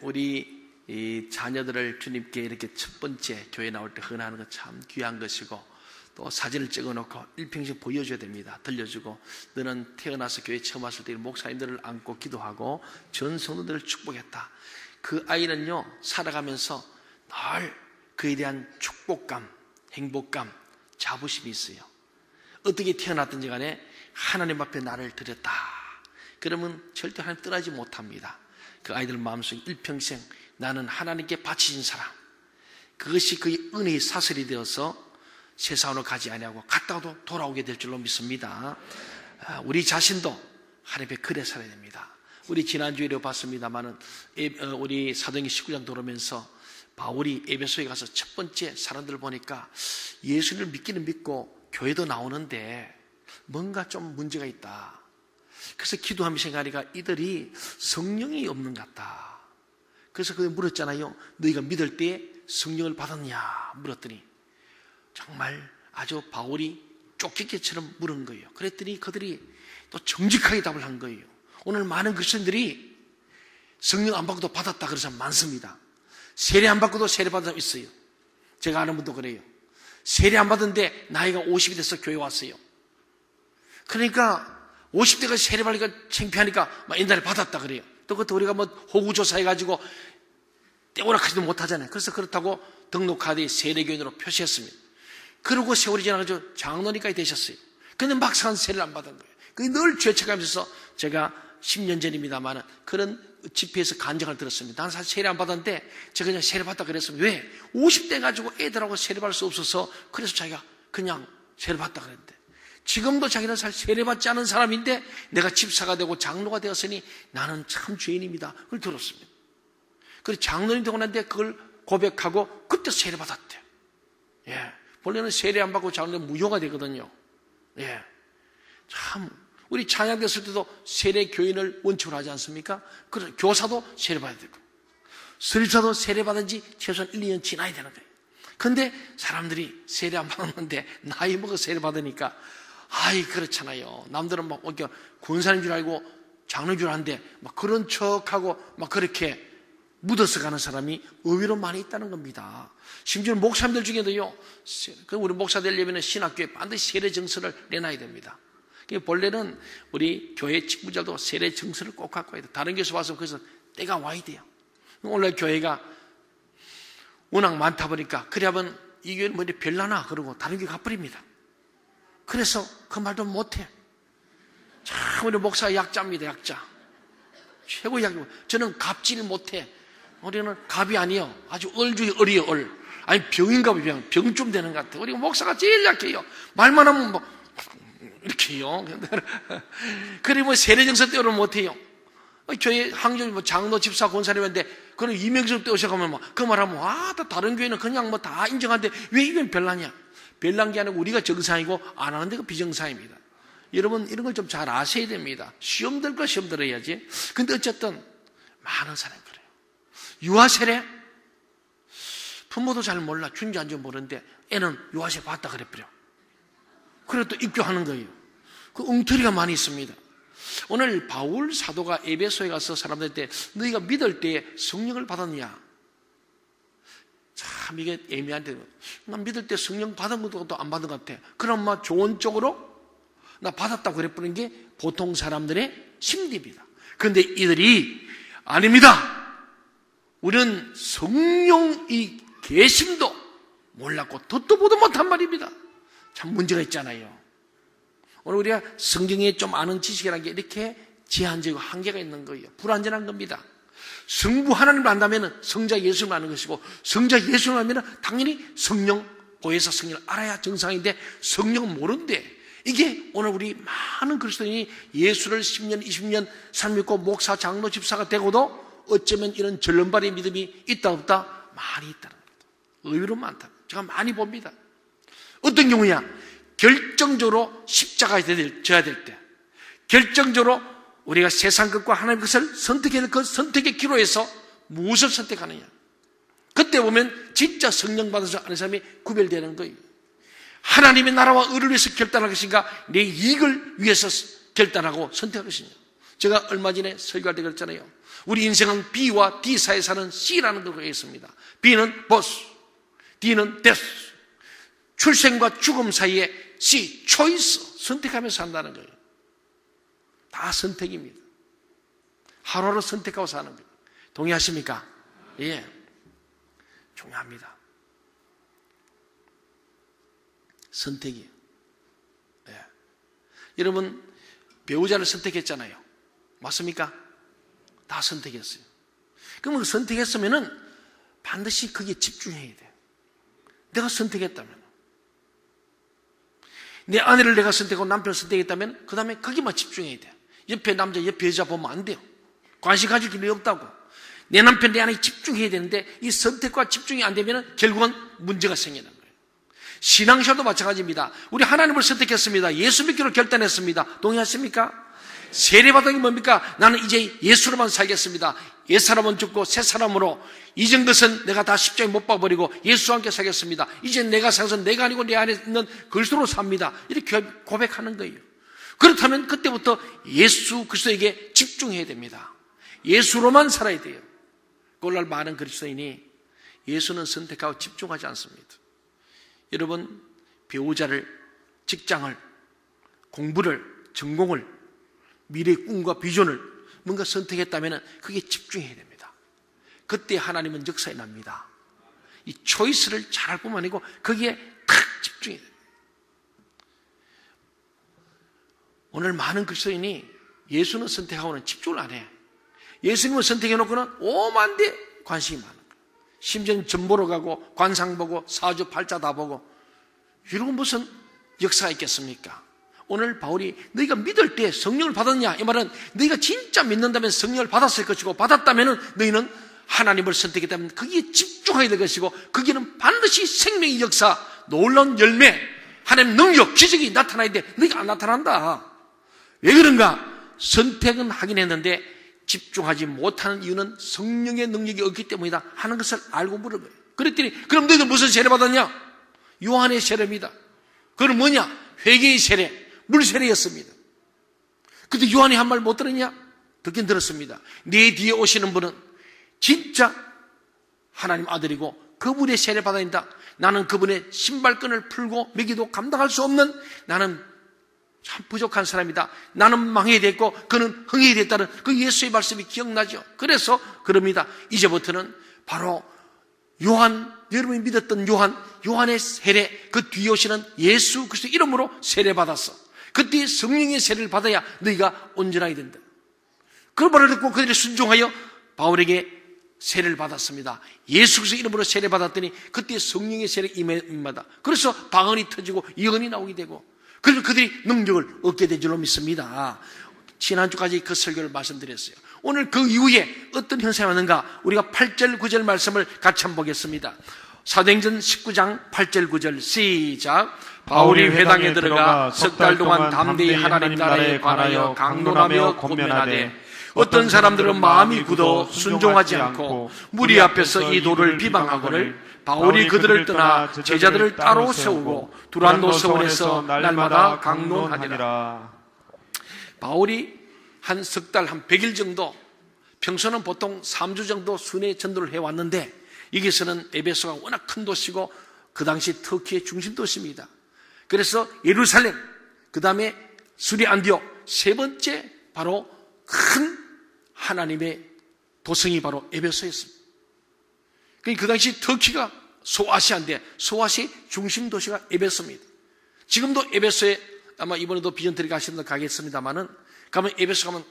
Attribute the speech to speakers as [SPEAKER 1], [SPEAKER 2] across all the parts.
[SPEAKER 1] 우리 이 자녀들을 주님께 이렇게 첫 번째 교회 나올 때 헌하는 거 참 귀한 것이고, 또 사진을 찍어놓고 일평생 보여줘야 됩니다. 들려주고, 너는 태어나서 교회 처음 왔을 때 목사님들을 안고 기도하고 전 성도들을 축복했다. 그 아이는요, 살아가면서 늘 그에 대한 축복감, 행복감, 자부심이 있어요. 어떻게 태어났든지 간에 하나님 앞에 나를 드렸다. 그러면 절대 하나님 떠나지 못합니다. 그 아이들 마음속에 일평생 나는 하나님께 바치신 사람, 그것이 그의 은혜의 사슬이 되어서 세상으로 가지 아니하고 갔다가도 돌아오게 될 줄로 믿습니다. 우리 자신도 하나님 앞에 그래 살아야 됩니다. 우리 지난주에 봤습니다마는 우리 사도행전 19장 들어오면서 바울이 에베소에 가서 첫 번째 사람들을 보니까 예수를 믿기는 믿고 교회도 나오는데 뭔가 좀 문제가 있다. 그래서 기도하면서 생각하니까 이들이 성령이 없는 것 같다. 그래서 그게 물었잖아요. 너희가 믿을 때 성령을 받았냐 물었더니 정말 아주 바울이 쫓기게처럼 물은 거예요. 그랬더니 그들이 또 정직하게 답을 한 거예요. 오늘 많은 그리스도인들이 성령 안 받고도 받았다 그런 사람 많습니다. 세례 안 받고도 세례 받은 사람 있어요. 제가 아는 분도 그래요. 세례 안 받은데 나이가 50이 돼서 교회 왔어요. 그러니까 50대가 세례 받으니까 창피하니까 막 옛날에 받았다 그래요. 또 그것도 우리가 뭐 호구조사해가지고 떼오락하지도 못하잖아요. 그래서 그렇다고 등록카드에 세례교인으로 표시했습니다. 그러고 세월이 지나가지고 장로님까지 되셨어요. 근데 막상 세례를 안 받은 거예요. 그게 늘 죄책감에서 제가 10년 전입니다만 그런 집회에서 간증을 들었습니다. 나는 사실 세례 안 받았는데 제가 그냥 세례 받다 그랬습니다. 왜? 50대 가지고 애들하고 세례 받을 수 없어서 그래서 자기가 그냥 세례 받다 그랬는데 지금도 자기는 사실 세례 받지 않은 사람인데 내가 집사가 되고 장로가 되었으니 나는 참 죄인입니다. 그걸 들었습니다. 그래서 장로님 되고 난데 그걸 고백하고 그때 세례 받았대요. 예. 원래는 세례 안 받고 장로는 무효가 되거든요. 예. 참 우리 찬양 됐을 때도 세례 교인을 원칙으로 하지 않습니까? 그래서 교사도 세례 받아야 되고 설립사도 세례 받은 지 최소한 1, 2년 지나야 되는 거예요. 근데 사람들이 세례 안 받았는데 나이 먹어 세례 받으니까 아이 그렇잖아요. 남들은 막 권사인 줄 알고 장로인 줄 아는데 막 그런 척하고 막 그렇게 묻어서 가는 사람이 의외로 많이 있다는 겁니다. 심지어 목사님들 중에도요, 우리 목사 되려면 신학교에 반드시 세례 증서를 내놔야 됩니다. 본래는 우리 교회 직무자도 세례 증서를 꼭 갖고 와야 돼요. 다른 교회에서 와서 그래서 때가 와야 돼요. 오늘 교회가 워낙 많다 보니까 그래야면 이 교회는 뭐 별나나 그러고 다른 교회 가버립니다. 그래서 그 말도 못해. 참 우리 목사가 약자입니다. 약자. 최고 약자. 저는 갑질 못해. 우리는 갑이 아니에요. 아주 얼중에 얼이에요. 얼. 아니 병인가 봐요. 병 좀 되는 것 같아요. 우리 목사가 제일 약해요. 말만 하면 뭐 이렇게요. 그래 뭐 세례증서 때우는 못해요. 교회 항상 뭐 장로 집사 권사님인데 그런 이명석 때 오셔가면 막 그 말하면 다른 교회는 그냥 뭐 다 인정하는데 왜 이건 별나냐? 별난 게 아니고 우리가 정상이고 안 하는 데가 비정상입니다. 여러분 이런 걸 좀 잘 아셔야 됩니다. 시험 들 거 시험 들어야지. 근데 어쨌든 많은 사람이 그래요. 유아세례? 부모도 잘 몰라. 준지 안지 모르는데 애는 유아세례 받다 그래버려. 그래 또 입교하는 거예요. 그 엉터리가 많이 있습니다. 오늘 바울 사도가 에베소에 가서 사람들한테 너희가 믿을 때에 성령을 받았냐? 참 이게 애매한데 난 믿을 때 성령 받은 것도 안 받은 것 같아. 그럼 막 좋은 쪽으로 나 받았다고 그래버린 게 보통 사람들의 심리입니다. 그런데 이들이 아닙니다. 우리는 성령이 계심도 몰랐고 듣도 보도 못한 말입니다. 참 문제가 있잖아요. 오늘 우리가 성경에 좀 아는 지식이라는 게 이렇게 제한적이고 한계가 있는 거예요. 불완전한 겁니다. 성부 하나님을 안다면 성자 예수를 아는 것이고 성자 예수를 알면 당연히 성령 보혜사 성령을 알아야 정상인데 성령은 모른대. 이게 오늘 우리 많은 그리스도인이 예수를 10년, 20년 삶 믿고 목사, 장로, 집사가 되고도 어쩌면 이런 절름발의 믿음이 있다 없다? 많이 있다는 겁니다. 의외로 많다. 제가 많이 봅니다. 어떤 경우냐? 결정적으로 십자가에 져야 될 때, 결정적으로 우리가 세상 것과 하나님 것을 선택해야 될 그 선택의 기로에서 무엇을 선택하느냐? 그때 보면 진짜 성령 받아서 아는 사람이 구별되는 거예요. 하나님의 나라와 의를 위해서 결단할 것인가? 내 이익을 위해서 결단하고 선택할 것이냐? 제가 얼마 전에 설교할 때 그랬잖아요. 우리 인생은 B와 D 사이에 사는 C라는 걸 얘기했습니다. B는 보스, D는 데스. 출생과 죽음 사이에 C, 초이스, 선택하면서 산다는 거예요. 다 선택입니다. 하루하루 선택하고 사는 거예요. 동의하십니까? 예, 중요합니다. 선택이에요. 예. 여러분 배우자를 선택했잖아요. 맞습니까? 다 선택했어요. 그러면 선택했으면은 반드시 거기에 집중해야 돼요. 내가 선택했다면, 내 아내를 내가 선택하고 남편을 선택했다면 그 다음에 거기만 집중해야 돼요. 옆에 남자, 옆에 여자 보면 안 돼요. 관심 가질 일이 없다고. 내 남편, 내 아내에 집중해야 되는데 이 선택과 집중이 안 되면 결국은 문제가 생기는 거예요. 신앙생활도 마찬가지입니다. 우리 하나님을 선택했습니다. 예수 믿기로 결단했습니다. 동의하십니까? 세례받은 게 뭡니까? 나는 이제 예수로만 살겠습니다. 옛사람은 죽고 새사람으로 잊은 것은 내가 다 십자가에 못 박아버리고 예수와 함께 살겠습니다. 이제 내가 살아서 내가 아니고 내 안에 있는 그리스도로 삽니다. 이렇게 고백하는 거예요. 그렇다면 그때부터 예수 그리스도에게 집중해야 됩니다. 예수로만 살아야 돼요. 오늘날 많은 그리스도인이 예수는 선택하고 집중하지 않습니다. 여러분, 배우자를, 직장을, 공부를, 전공을, 미래의 꿈과 비전을 뭔가 선택했다면 그게 집중해야 됩니다. 그때 하나님은 역사에 납니다. 이 초이스를 잘 뽑아내고 거기에 탁 집중해야 됩니다. 오늘 많은 그리스도인이 예수는 선택하고는 집중을 안 해. 예수님을 선택해놓고는 오만대 관심이 많은 거예요. 심지어는 점 보러 가고 관상 보고 사주 팔자 다 보고, 이러고 무슨 역사가 있겠습니까? 오늘 바울이 너희가 믿을 때 성령을 받았냐? 이 말은 너희가 진짜 믿는다면 성령을 받았을 것이고, 받았다면 너희는 하나님을 선택했다면 거기에 집중해야 될 것이고, 거기는 반드시 생명의 역사, 놀라운 열매, 하나님의 능력, 기적이 나타나야 돼. 너희가 안 나타난다. 왜 그런가? 선택은 하긴 했는데 집중하지 못하는 이유는 성령의 능력이 없기 때문이다 하는 것을 알고 물어봐요. 그랬더니 그럼 너희들 무슨 세례 받았냐? 요한의 세례입니다. 그건 뭐냐? 회개의 세례, 물세례였습니다. 근데 요한이 한 말 못 들었냐? 듣긴 들었습니다. 내 뒤에 오시는 분은 진짜 하나님 아들이고 그분의 세례 받아야 된다. 나는 그분의 신발끈을 풀고 매기도 감당할 수 없는, 나는 참 부족한 사람이다. 나는 망해야 됐고 그는 흥해야 됐다는 그 예수의 말씀이 기억나죠. 그래서 그럽니다. 이제부터는 바로 요한, 여러분이 믿었던 요한의 세례, 그 뒤에 오시는 예수 그리스도 이름으로 세례받았어. 그때 성령의 세례를 받아야 너희가 온전하게 된다. 그 말을 듣고 그들이 순종하여 바울에게 세례를 받았습니다. 예수 그리스도 이름으로 세례 받았더니 그때 성령의 세례 임하다. 그래서 방언이 터지고 예언이 나오게 되고, 그래서 그들이 능력을 얻게 된 줄로 믿습니다. 지난주까지 그 설교를 말씀드렸어요. 오늘 그 이후에 어떤 현상이 왔는가? 우리가 8절 9절 말씀을 같이 한번 보겠습니다. 사도행전 19장 8절 9절 시작. 바울이 회당에 들어가 석 달 동안 담대히 하나님 나라에 관하여 강론하며 권면하되 어떤 사람들은 마음이 굳어 순종하지 않고 무리 앞에서 이 도를 비방하거늘 바울이 그들을 떠나 제자들을 따로 세우고 두란노 서원에서 날마다 강론하니라. 바울이 한 석 달, 한 100일 정도, 평소는 보통 3주 정도 순회 전도를 해왔는데, 여기서는 에베소가 워낙 큰 도시고 그 당시 터키의 중심 도시입니다. 그래서 예루살렘, 그 다음에 수리 안디옥, 세 번째 바로 큰 하나님의 도성이 바로 에베소였습니다. 그 당시 터키가 소아시아인데 소아시아 중심 도시가 에베소입니다. 지금도 에베소에 아마 이번에도 비전트리 가시는 분 가겠습니다만은, 가면 에베소 가면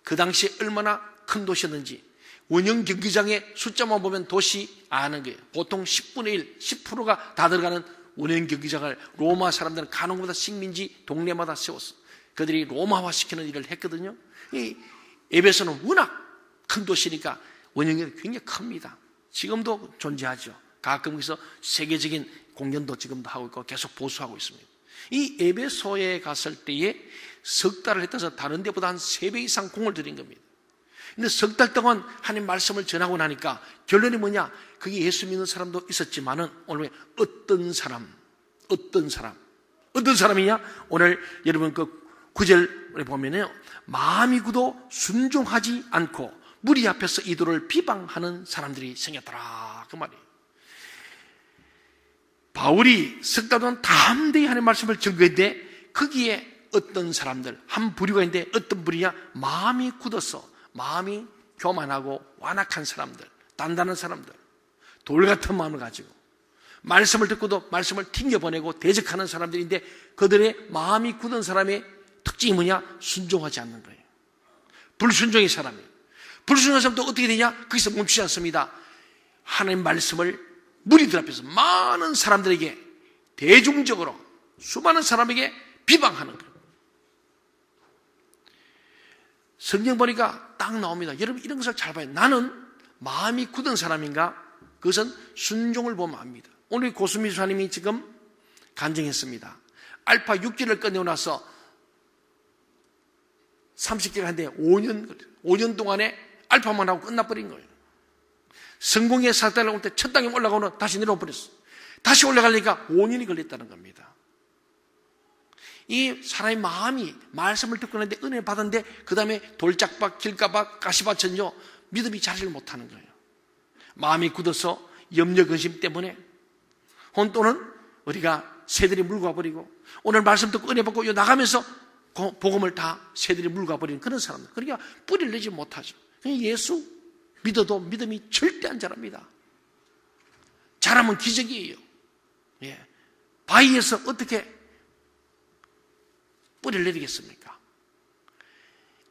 [SPEAKER 1] 그 당시에 얼마나 큰 도시였는지 원형 경기장의 숫자만 보면 도시 아는 거예요. 보통 10분의 1, 10%가 다 들어가는 원형 경기장을 로마 사람들은 가는곳마다 식민지 동네마다 세웠어. 그들이 로마화 시키는 일을 했거든요. 이 에베소는 워낙 큰 도시니까 원형이 굉장히 큽니다. 지금도 존재하죠. 가끔 거기서 세계적인 공연도 지금도 하고 있고 계속 보수하고 있습니다. 이 에베소에 갔을 때에 석 달을 했다서 다른 데보다 한 3배 이상 공을 들인 겁니다. 근데 석 달 동안 하나님 말씀을 전하고 나니까 결론이 뭐냐? 그게 예수 믿는 사람도 있었지만은 오늘 어떤 사람이냐? 오늘 여러분 그 9절에 보면요, 마음이 굳어 순종하지 않고 무리 앞에서 이도를 비방하는 사람들이 생겼더라, 그 말이에요. 바울이 석 달 동안 담대히 하나님의 말씀을 전거했는데 거기에 어떤 사람들, 한 부류가 있는데 어떤 부류냐, 마음이 굳어서 마음이 교만하고 완악한 사람들, 단단한 사람들, 돌 같은 마음을 가지고 말씀을 듣고도 말씀을 튕겨보내고 대적하는 사람들인데, 그들의 마음이 굳은 사람의 특징이 뭐냐? 순종하지 않는 거예요. 불순종의 사람이에요. 불순종한 사람도 어떻게 되냐? 거기서 멈추지 않습니다. 하나님 말씀을 무리들 앞에서 많은 사람들에게, 대중적으로 수많은 사람에게 비방하는 거예요. 성경 보니까 딱 나옵니다. 여러분, 이런 것을 잘 봐요. 나는 마음이 굳은 사람인가? 그것은 순종을 보면 압니다. 오늘 고수미 수사님이 지금 간증했습니다. 알파 6기를 끝내고 나서 30기를 하는데 5년 동안에 알파만 하고 끝나버린 거예요. 성공의 사단을 올 때 첫 단계 올라가고는 다시 내려와 버렸어요. 다시 올라가려니까 5년이 걸렸다는 겁니다. 이 사람의 마음이 말씀을 듣고 나는데 은혜 받았는데 그 다음에 돌짝밭, 길가밭, 가시밭은요, 믿음이 자리를 못하는 거예요. 마음이 굳어서 염려 근심 때문에, 또는 우리가 새들이 물고 가버리고, 오늘 말씀 듣고 은혜 받고 나가면서 복음을 다 새들이 물고 가버리는 그런 사람들. 그러니까 뿌리를 내지 못하죠. 예수 믿어도 믿음이 절대 안 자랍니다. 자라면 기적이에요. 예. 바위에서 어떻게 뿌리를 내리겠습니까?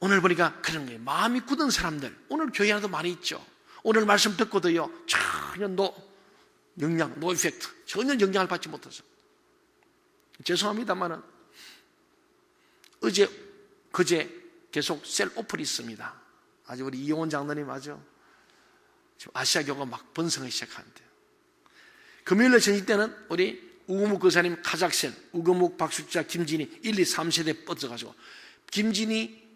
[SPEAKER 1] 오늘 보니까 그런 거예요. 마음이 굳은 사람들, 오늘 교회 안에도 많이 있죠. 오늘 말씀 듣고도요, 전혀 노 이펙트, 전혀 영향을 받지 못해서. 죄송합니다만은 그제 계속 셀 오플이 있습니다. 아주 우리 이용원 장로님 아주 아시아 교가 막 번성하기 시작하는데요. 금요일날 전시 때는 우리 우금욱 교사님 카작셀, 우금욱, 박수자, 김진희 1, 2, 3세대 뻗어가지고 김진희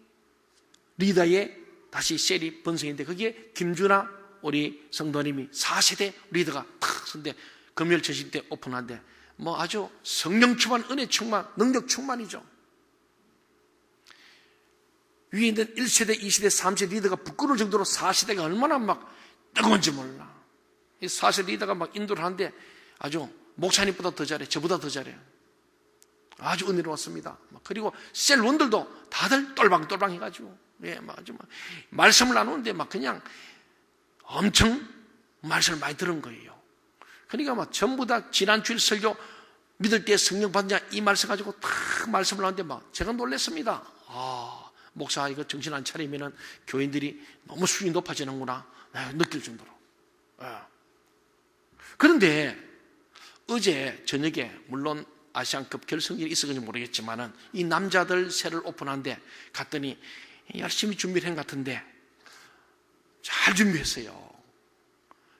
[SPEAKER 1] 리더의 다시 셀이 번성했는데, 거기에 김준아 우리 성도님이 4세대 리더가 탁 선데 금요일 전시 때 오픈한데 뭐 아주 성령 충만, 은혜 충만, 능력 충만이죠. 위에 있는 1세대, 2세대, 3세대 리더가 부끄러울 정도로 4세대가 얼마나 막 뜨거운지 몰라. 이 4세대 리더가 막 인도를 하는데 아주 목사님보다 더 잘해, 저보다 더 잘해요. 아주 은혜로웠습니다. 그리고 셀원들도 다들 똘방똘방 해가지고, 예, 아주 말씀을 나누는데 막 그냥 엄청 말씀을 많이 들은 거예요. 그러니까 막 전부 다 지난 주일 설교 믿을 때 성령 받냐 이 말씀 가지고 다 말씀을 하는데 막 제가 놀랐습니다. 목사 이거 정신 안 차리면은 교인들이 너무 수준이 높아지는구나 느낄 정도로. 그런데 어제 저녁에 물론 아시안컵 결승전이 있었는지 모르겠지만은 이 남자들 세를 오픈한데 갔더니 열심히 준비를 한 것 같은데 잘 준비했어요.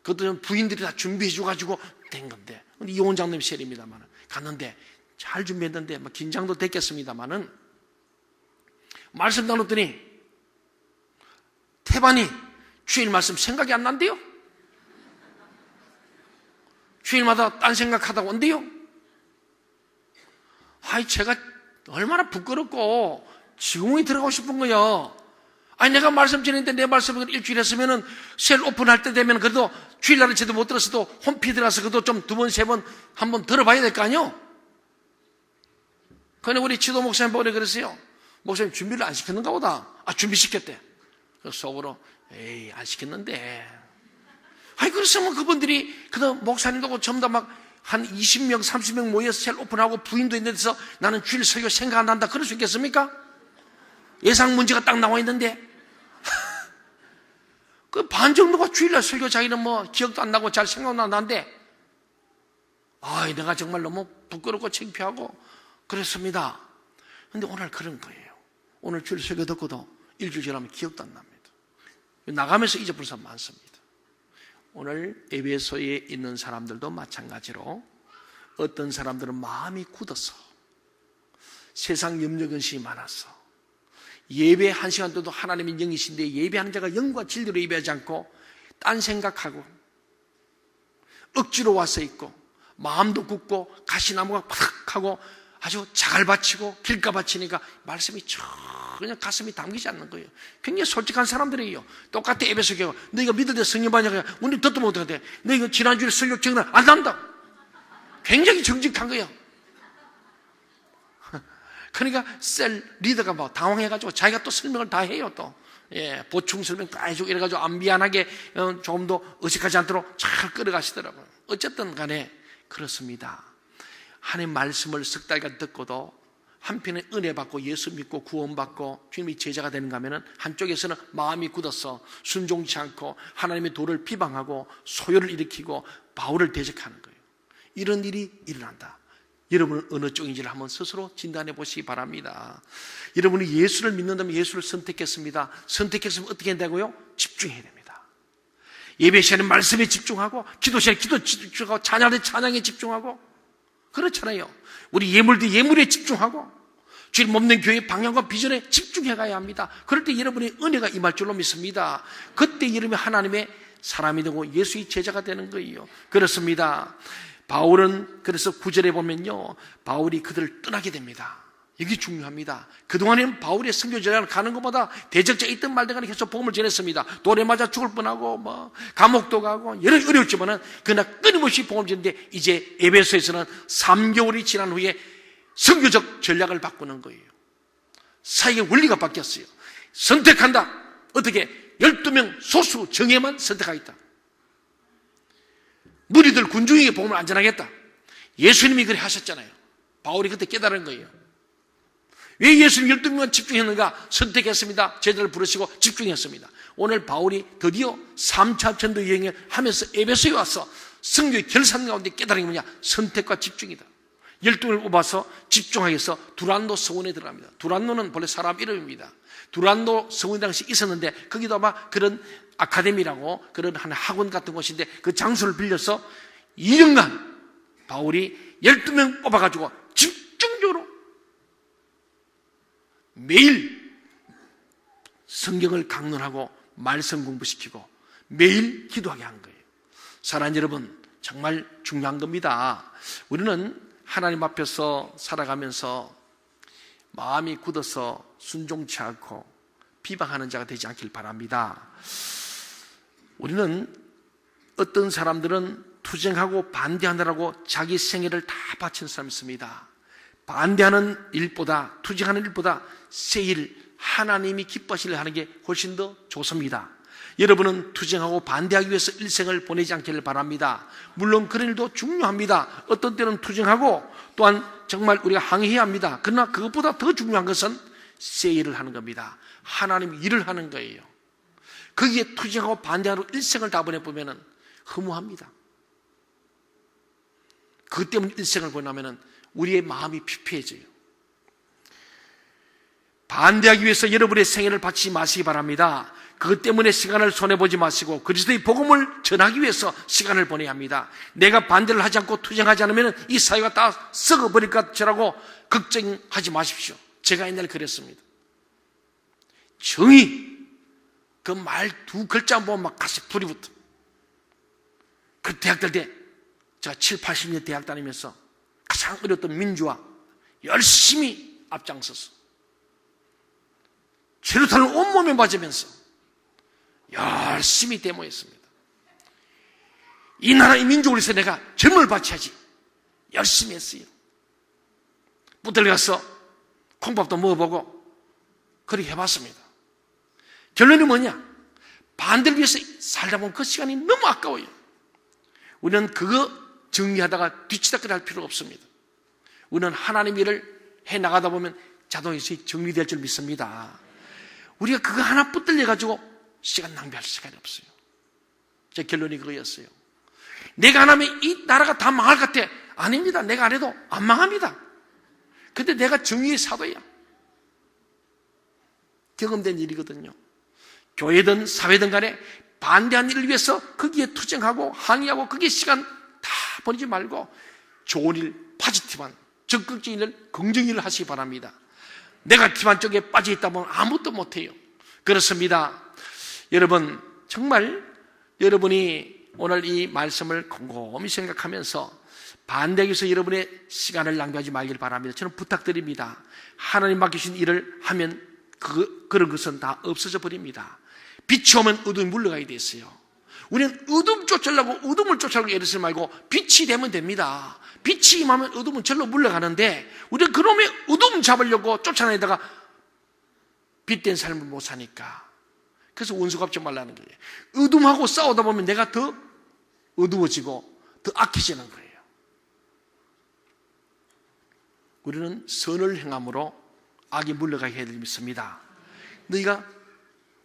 [SPEAKER 1] 그것도 부인들이 다 준비해줘가지고 된 건데, 이용원 장로님 셀입니다만은 갔는데 잘 준비했는데 막 긴장도 됐겠습니다만은 말씀 나눴더니 태반이 주일 말씀 생각이 안 난대요. 주일마다 딴 생각하다가 온대요. 제가 얼마나 부끄럽고 지공이 들어가고 싶은 거예요. 내가 말씀 전했는데 내 말씀을 일주일 했으면은 셀 오픈할 때 되면 그래도 주일날은 제대로 못 들었어도 홈피드라서 그래도 좀 2번, 3번 한번 들어봐야 될 거 아니요? 그런데 우리 지도 목사님 보고 그랬어요. 목사님 준비를 안 시켰는가 보다. 준비시켰대. 그래서 속으로 안 시켰는데. 그랬으면 그분들이 그다음 목사님도 전부 다 막 한 20명, 30명 모여서 셀 오픈하고 부인도 있는 데서 나는 주일 설교 생각 안 난다. 그럴 수 있겠습니까? 예상 문제가 딱 나와 있는데 그 반 정도가 주일날 설교 자기는 뭐 기억도 안 나고 잘 생각도 안 나는데 내가 정말 너무 부끄럽고 창피하고 그랬습니다. 근데 오늘 그런 거예요. 오늘 주일 설교 듣고도 일주일 지나면 기억도 안 납니다. 나가면서 잊어버린 사람 많습니다. 오늘 에베소에 있는 사람들도 마찬가지로 어떤 사람들은 마음이 굳어서 세상 염려 근심이 많아서 예배 한 시간 동안 하나님의 영이신데 예배하는 자가 영과 진리로 예배하지 않고 딴 생각하고 억지로 와서 있고 마음도 굳고 가시나무가 팍 하고 아주 자갈밭이고 길가밭이니까 말씀이 전혀 가슴이 담기지 않는 거예요. 굉장히 솔직한 사람들이에요. 똑같아 에베소 교회가 너희가 믿을 때 성령 받냐고 우리 듣도 못하는데 너희가 지난주에 설교 정말 안 한다. 굉장히 정직한 거예요. 그러니까 셀 리더가 뭐 당황해가지고 자기가 또 설명을 다 해요. 또 보충 설명 다 해주고 이래가지고 안 미안하게 조금 더 어색하지 않도록 잘 끌어가시더라고요. 어쨌든 간에 그렇습니다. 하나님 말씀을 석 달간 듣고도 한편에 은혜 받고 예수 믿고 구원받고 주님이 제자가 되는가 하면은 한쪽에서는 마음이 굳어서 순종치 않고 하나님의 도를 비방하고 소요를 일으키고 바울을 대적하는 거예요. 이런 일이 일어난다. 여러분은 어느 쪽인지를 한번 스스로 진단해 보시기 바랍니다. 여러분이 예수를 믿는다면 예수를 선택했습니다. 선택했으면 어떻게 한다고요? 집중해야 됩니다. 예배 시간에 말씀에 집중하고 기도 시간에 기도에 집중하고 찬양에 찬양에 집중하고 그렇잖아요. 우리 예물도 예물에 집중하고 주님 몸된 교회의 방향과 비전에 집중해 가야 합니다. 그럴 때 여러분의 은혜가 임할 줄로 믿습니다. 그때 여러분이 하나님의 사람이 되고 예수의 제자가 되는 거예요. 그렇습니다. 바울은 그래서 9절에 보면요, 바울이 그들을 떠나게 됩니다. 이게 중요합니다. 그동안에는 바울의 선교 제자를 가는 것보다 대적자 있든 말든 간에 계속 복음을 전했습니다. 돌에 맞아 죽을 뻔하고 감옥도 가고 여러 어려웠지만은 그러나 끊임없이 복음을 전했는데 이제 에베소에서는 3개월이 지난 후에 선교적 전략을 바꾸는 거예요. 사역의 원리가 바뀌었어요. 선택한다. 어떻게? 12명 소수 정예만 선택하겠다. 무리들 군중에게 복음을 안전하겠다. 예수님이 그래 하셨잖아요. 바울이 그때 깨달은 거예요. 왜 예수님 12명만 집중했는가? 선택했습니다. 제자를 부르시고 집중했습니다. 오늘 바울이 드디어 3차 전도 여행을 하면서 에베소에 와서 선교의 결산 가운데 깨달은 게 뭐냐? 선택과 집중이다. 12명을 뽑아서 집중하기 위해서 두란노 성원에 들어갑니다. 두란노는 본래 사람 이름입니다. 두란노 성원 당시 있었는데 거기도 아마 그런 아카데미라고 그런 한 학원 같은 곳인데 그 장소를 빌려서 2년간 바울이 12명 뽑아가지고 집중적으로 매일 성경을 강론하고 말씀 공부시키고 매일 기도하게 한 거예요. 사랑하는 여러분, 정말 중요한 겁니다. 우리는 하나님 앞에서 살아가면서 마음이 굳어서 순종치 않고 비방하는 자가 되지 않길 바랍니다. 우리는 어떤 사람들은 투쟁하고 반대하느라고 자기 생애를 다 바친 사람이 있습니다. 반대하는 일보다 투쟁하는 일보다 세일 하나님이 기뻐하실 일 하는 게 훨씬 더 좋습니다. 여러분은 투쟁하고 반대하기 위해서 일생을 보내지 않기를 바랍니다. 물론 그런 일도 중요합니다. 어떤 때는 투쟁하고 또한 정말 우리가 항의해야 합니다. 그러나 그것보다 더 중요한 것은 세일을 하는 겁니다. 하나님 일을 하는 거예요. 거기에 투쟁하고 반대하고 일생을 다 보내보면 허무합니다. 그것 때문에 일생을 보내면 우리의 마음이 피폐해져요. 반대하기 위해서 여러분의 생애를 바치지 마시기 바랍니다. 그것 때문에 시간을 손해보지 마시고 그리스도의 복음을 전하기 위해서 시간을 보내야 합니다. 내가 반대를 하지 않고 투쟁하지 않으면 이 사회가 다 썩어버릴 것이라고 걱정하지 마십시오. 제가 옛날에 그랬습니다. 정의, 그 말 두 글자 보면 막 가슴 불이 붙어. 그 대학 다닐 때 제가 7, 80년 대학 다니면서 가장 어려웠던 민주화 열심히 앞장서서 제루살렘 온몸에 맞으면서 열심히 데모했습니다. 이 나라의 민족을 위해서 내가 젊음을 바쳐야지 열심히 했어요. 부들 가서 콩밥도 먹어보고 그렇게 해봤습니다. 결론이 뭐냐? 반대를 위해서 살다 보면 그 시간이 너무 아까워요. 우리는 그거 정리하다가 뒤치다거리 할 필요가 없습니다. 우리는 하나님 일을 해나가다 보면 자동이서 정리될 줄 믿습니다. 우리가 그거 하나 붙들려가지고 시간 낭비할 시간이 없어요. 제 결론이 그거였어요. 내가 안 하면 이 나라가 다 망할 것 같아. 아닙니다. 내가 안 해도 안 망합니다. 근데 내가 정의의 사도야. 경험된 일이거든요. 교회든 사회든 간에 반대한 일을 위해서 거기에 투쟁하고 항의하고 거기에 시간 다 버리지 말고 좋은 일, 포지티브한 적극적인 일, 긍정의 일을 하시기 바랍니다. 네거티브한 쪽에 빠져있다 보면 아무것도 못해요. 그렇습니다. 여러분, 정말 여러분이 오늘 이 말씀을 곰곰이 생각하면서 반대해서 여러분의 시간을 낭비하지 말길 바랍니다. 저는 부탁드립니다. 하나님 맡기신 일을 하면 그런 것은 다 없어져 버립니다. 빛이 오면 어둠이 물러가야 됐어요. 우리는 어둠 쫓으려고 어둠을 쫓으려고 애를 쓰지 말고 빛이 되면 됩니다. 빛이 임하면 어둠은 절로 물러가는데 우리는 그놈의 어둠 잡으려고 쫓아내다가 빛된 삶을 못 사니까. 그래서 원수 갚지 말라는 거예요. 어둠하고 싸우다 보면 내가 더 어두워지고 더 악해지는 거예요. 우리는 선을 행함으로 악이 물러가게 해야 믿습니다. 너희가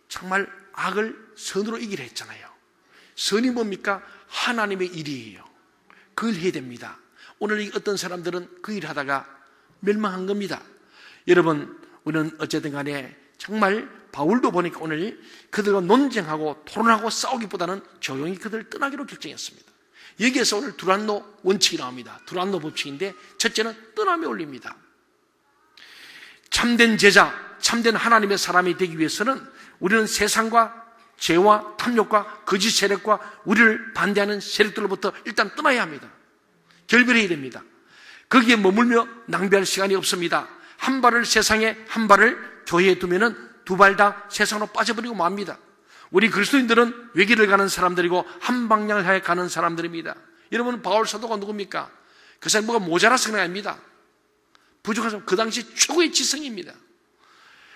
[SPEAKER 1] 정말 악을 선으로 이기려 했잖아요. 선이 뭡니까? 하나님의 일이에요. 그걸 해야 됩니다. 오늘 어떤 사람들은 그 일을 하다가 멸망한 겁니다. 여러분, 우리는 어쨌든 간에 정말 바울도 보니까 오늘 그들과 논쟁하고 토론하고 싸우기보다는 조용히 그들을 떠나기로 결정했습니다. 여기에서 오늘 두란노 원칙이 나옵니다. 두란노 법칙인데 첫째는 떠남에 올립니다. 참된 제자, 참된 하나님의 사람이 되기 위해서는 우리는 세상과 죄와 탐욕과 거짓 세력과 우리를 반대하는 세력들로부터 일단 떠나야 합니다. 결별해야 됩니다. 거기에 머물며 낭비할 시간이 없습니다. 한 발을 세상에 한 발을 교회에 두면은 두 발 다 세상으로 빠져버리고 맙니다. 우리 그리스도인들은 외길을 가는 사람들이고 한 방향을 향해 가는 사람들입니다. 여러분, 바울 사도가 누굽니까? 그 사람이 뭐가 모자라서 그런 게 아닙니다. 부족해서 그 당시 최고의 지성입니다.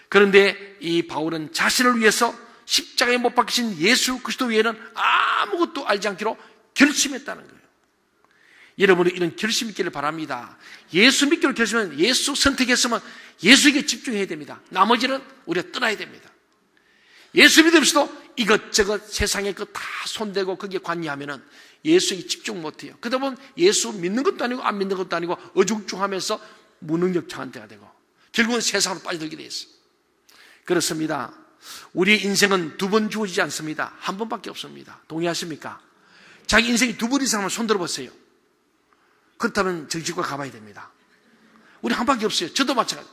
[SPEAKER 1] 그런데 이 바울은 자신을 위해서 십자가에 못 박히신 예수 그리스도 외에는 아무것도 알지 않기로 결심했다는 거예요. 여러분이 이런 결심 있기를 바랍니다. 예수 믿기로 결심하면 예수 선택했으면 예수에게 집중해야 됩니다. 나머지는 우리가 떠나야 됩니다. 예수 믿음으로도 이것저것 세상의 것 다 손대고 거기에 관여하면은 예수에게 집중 못해요. 그러다 보면 예수 믿는 것도 아니고 안 믿는 것도 아니고 어중중하면서 무능력창한 때가 되고 결국은 세상으로 빠져들게 돼 있어요. 그렇습니다. 우리의 인생은 두 번 주어지지 않습니다. 한 번밖에 없습니다. 동의하십니까? 자기 인생이 두 번 이상은 손 들어보세요. 그렇다면 정신과 가봐야 됩니다. 우리 한 밖에 없어요. 저도 마찬가지.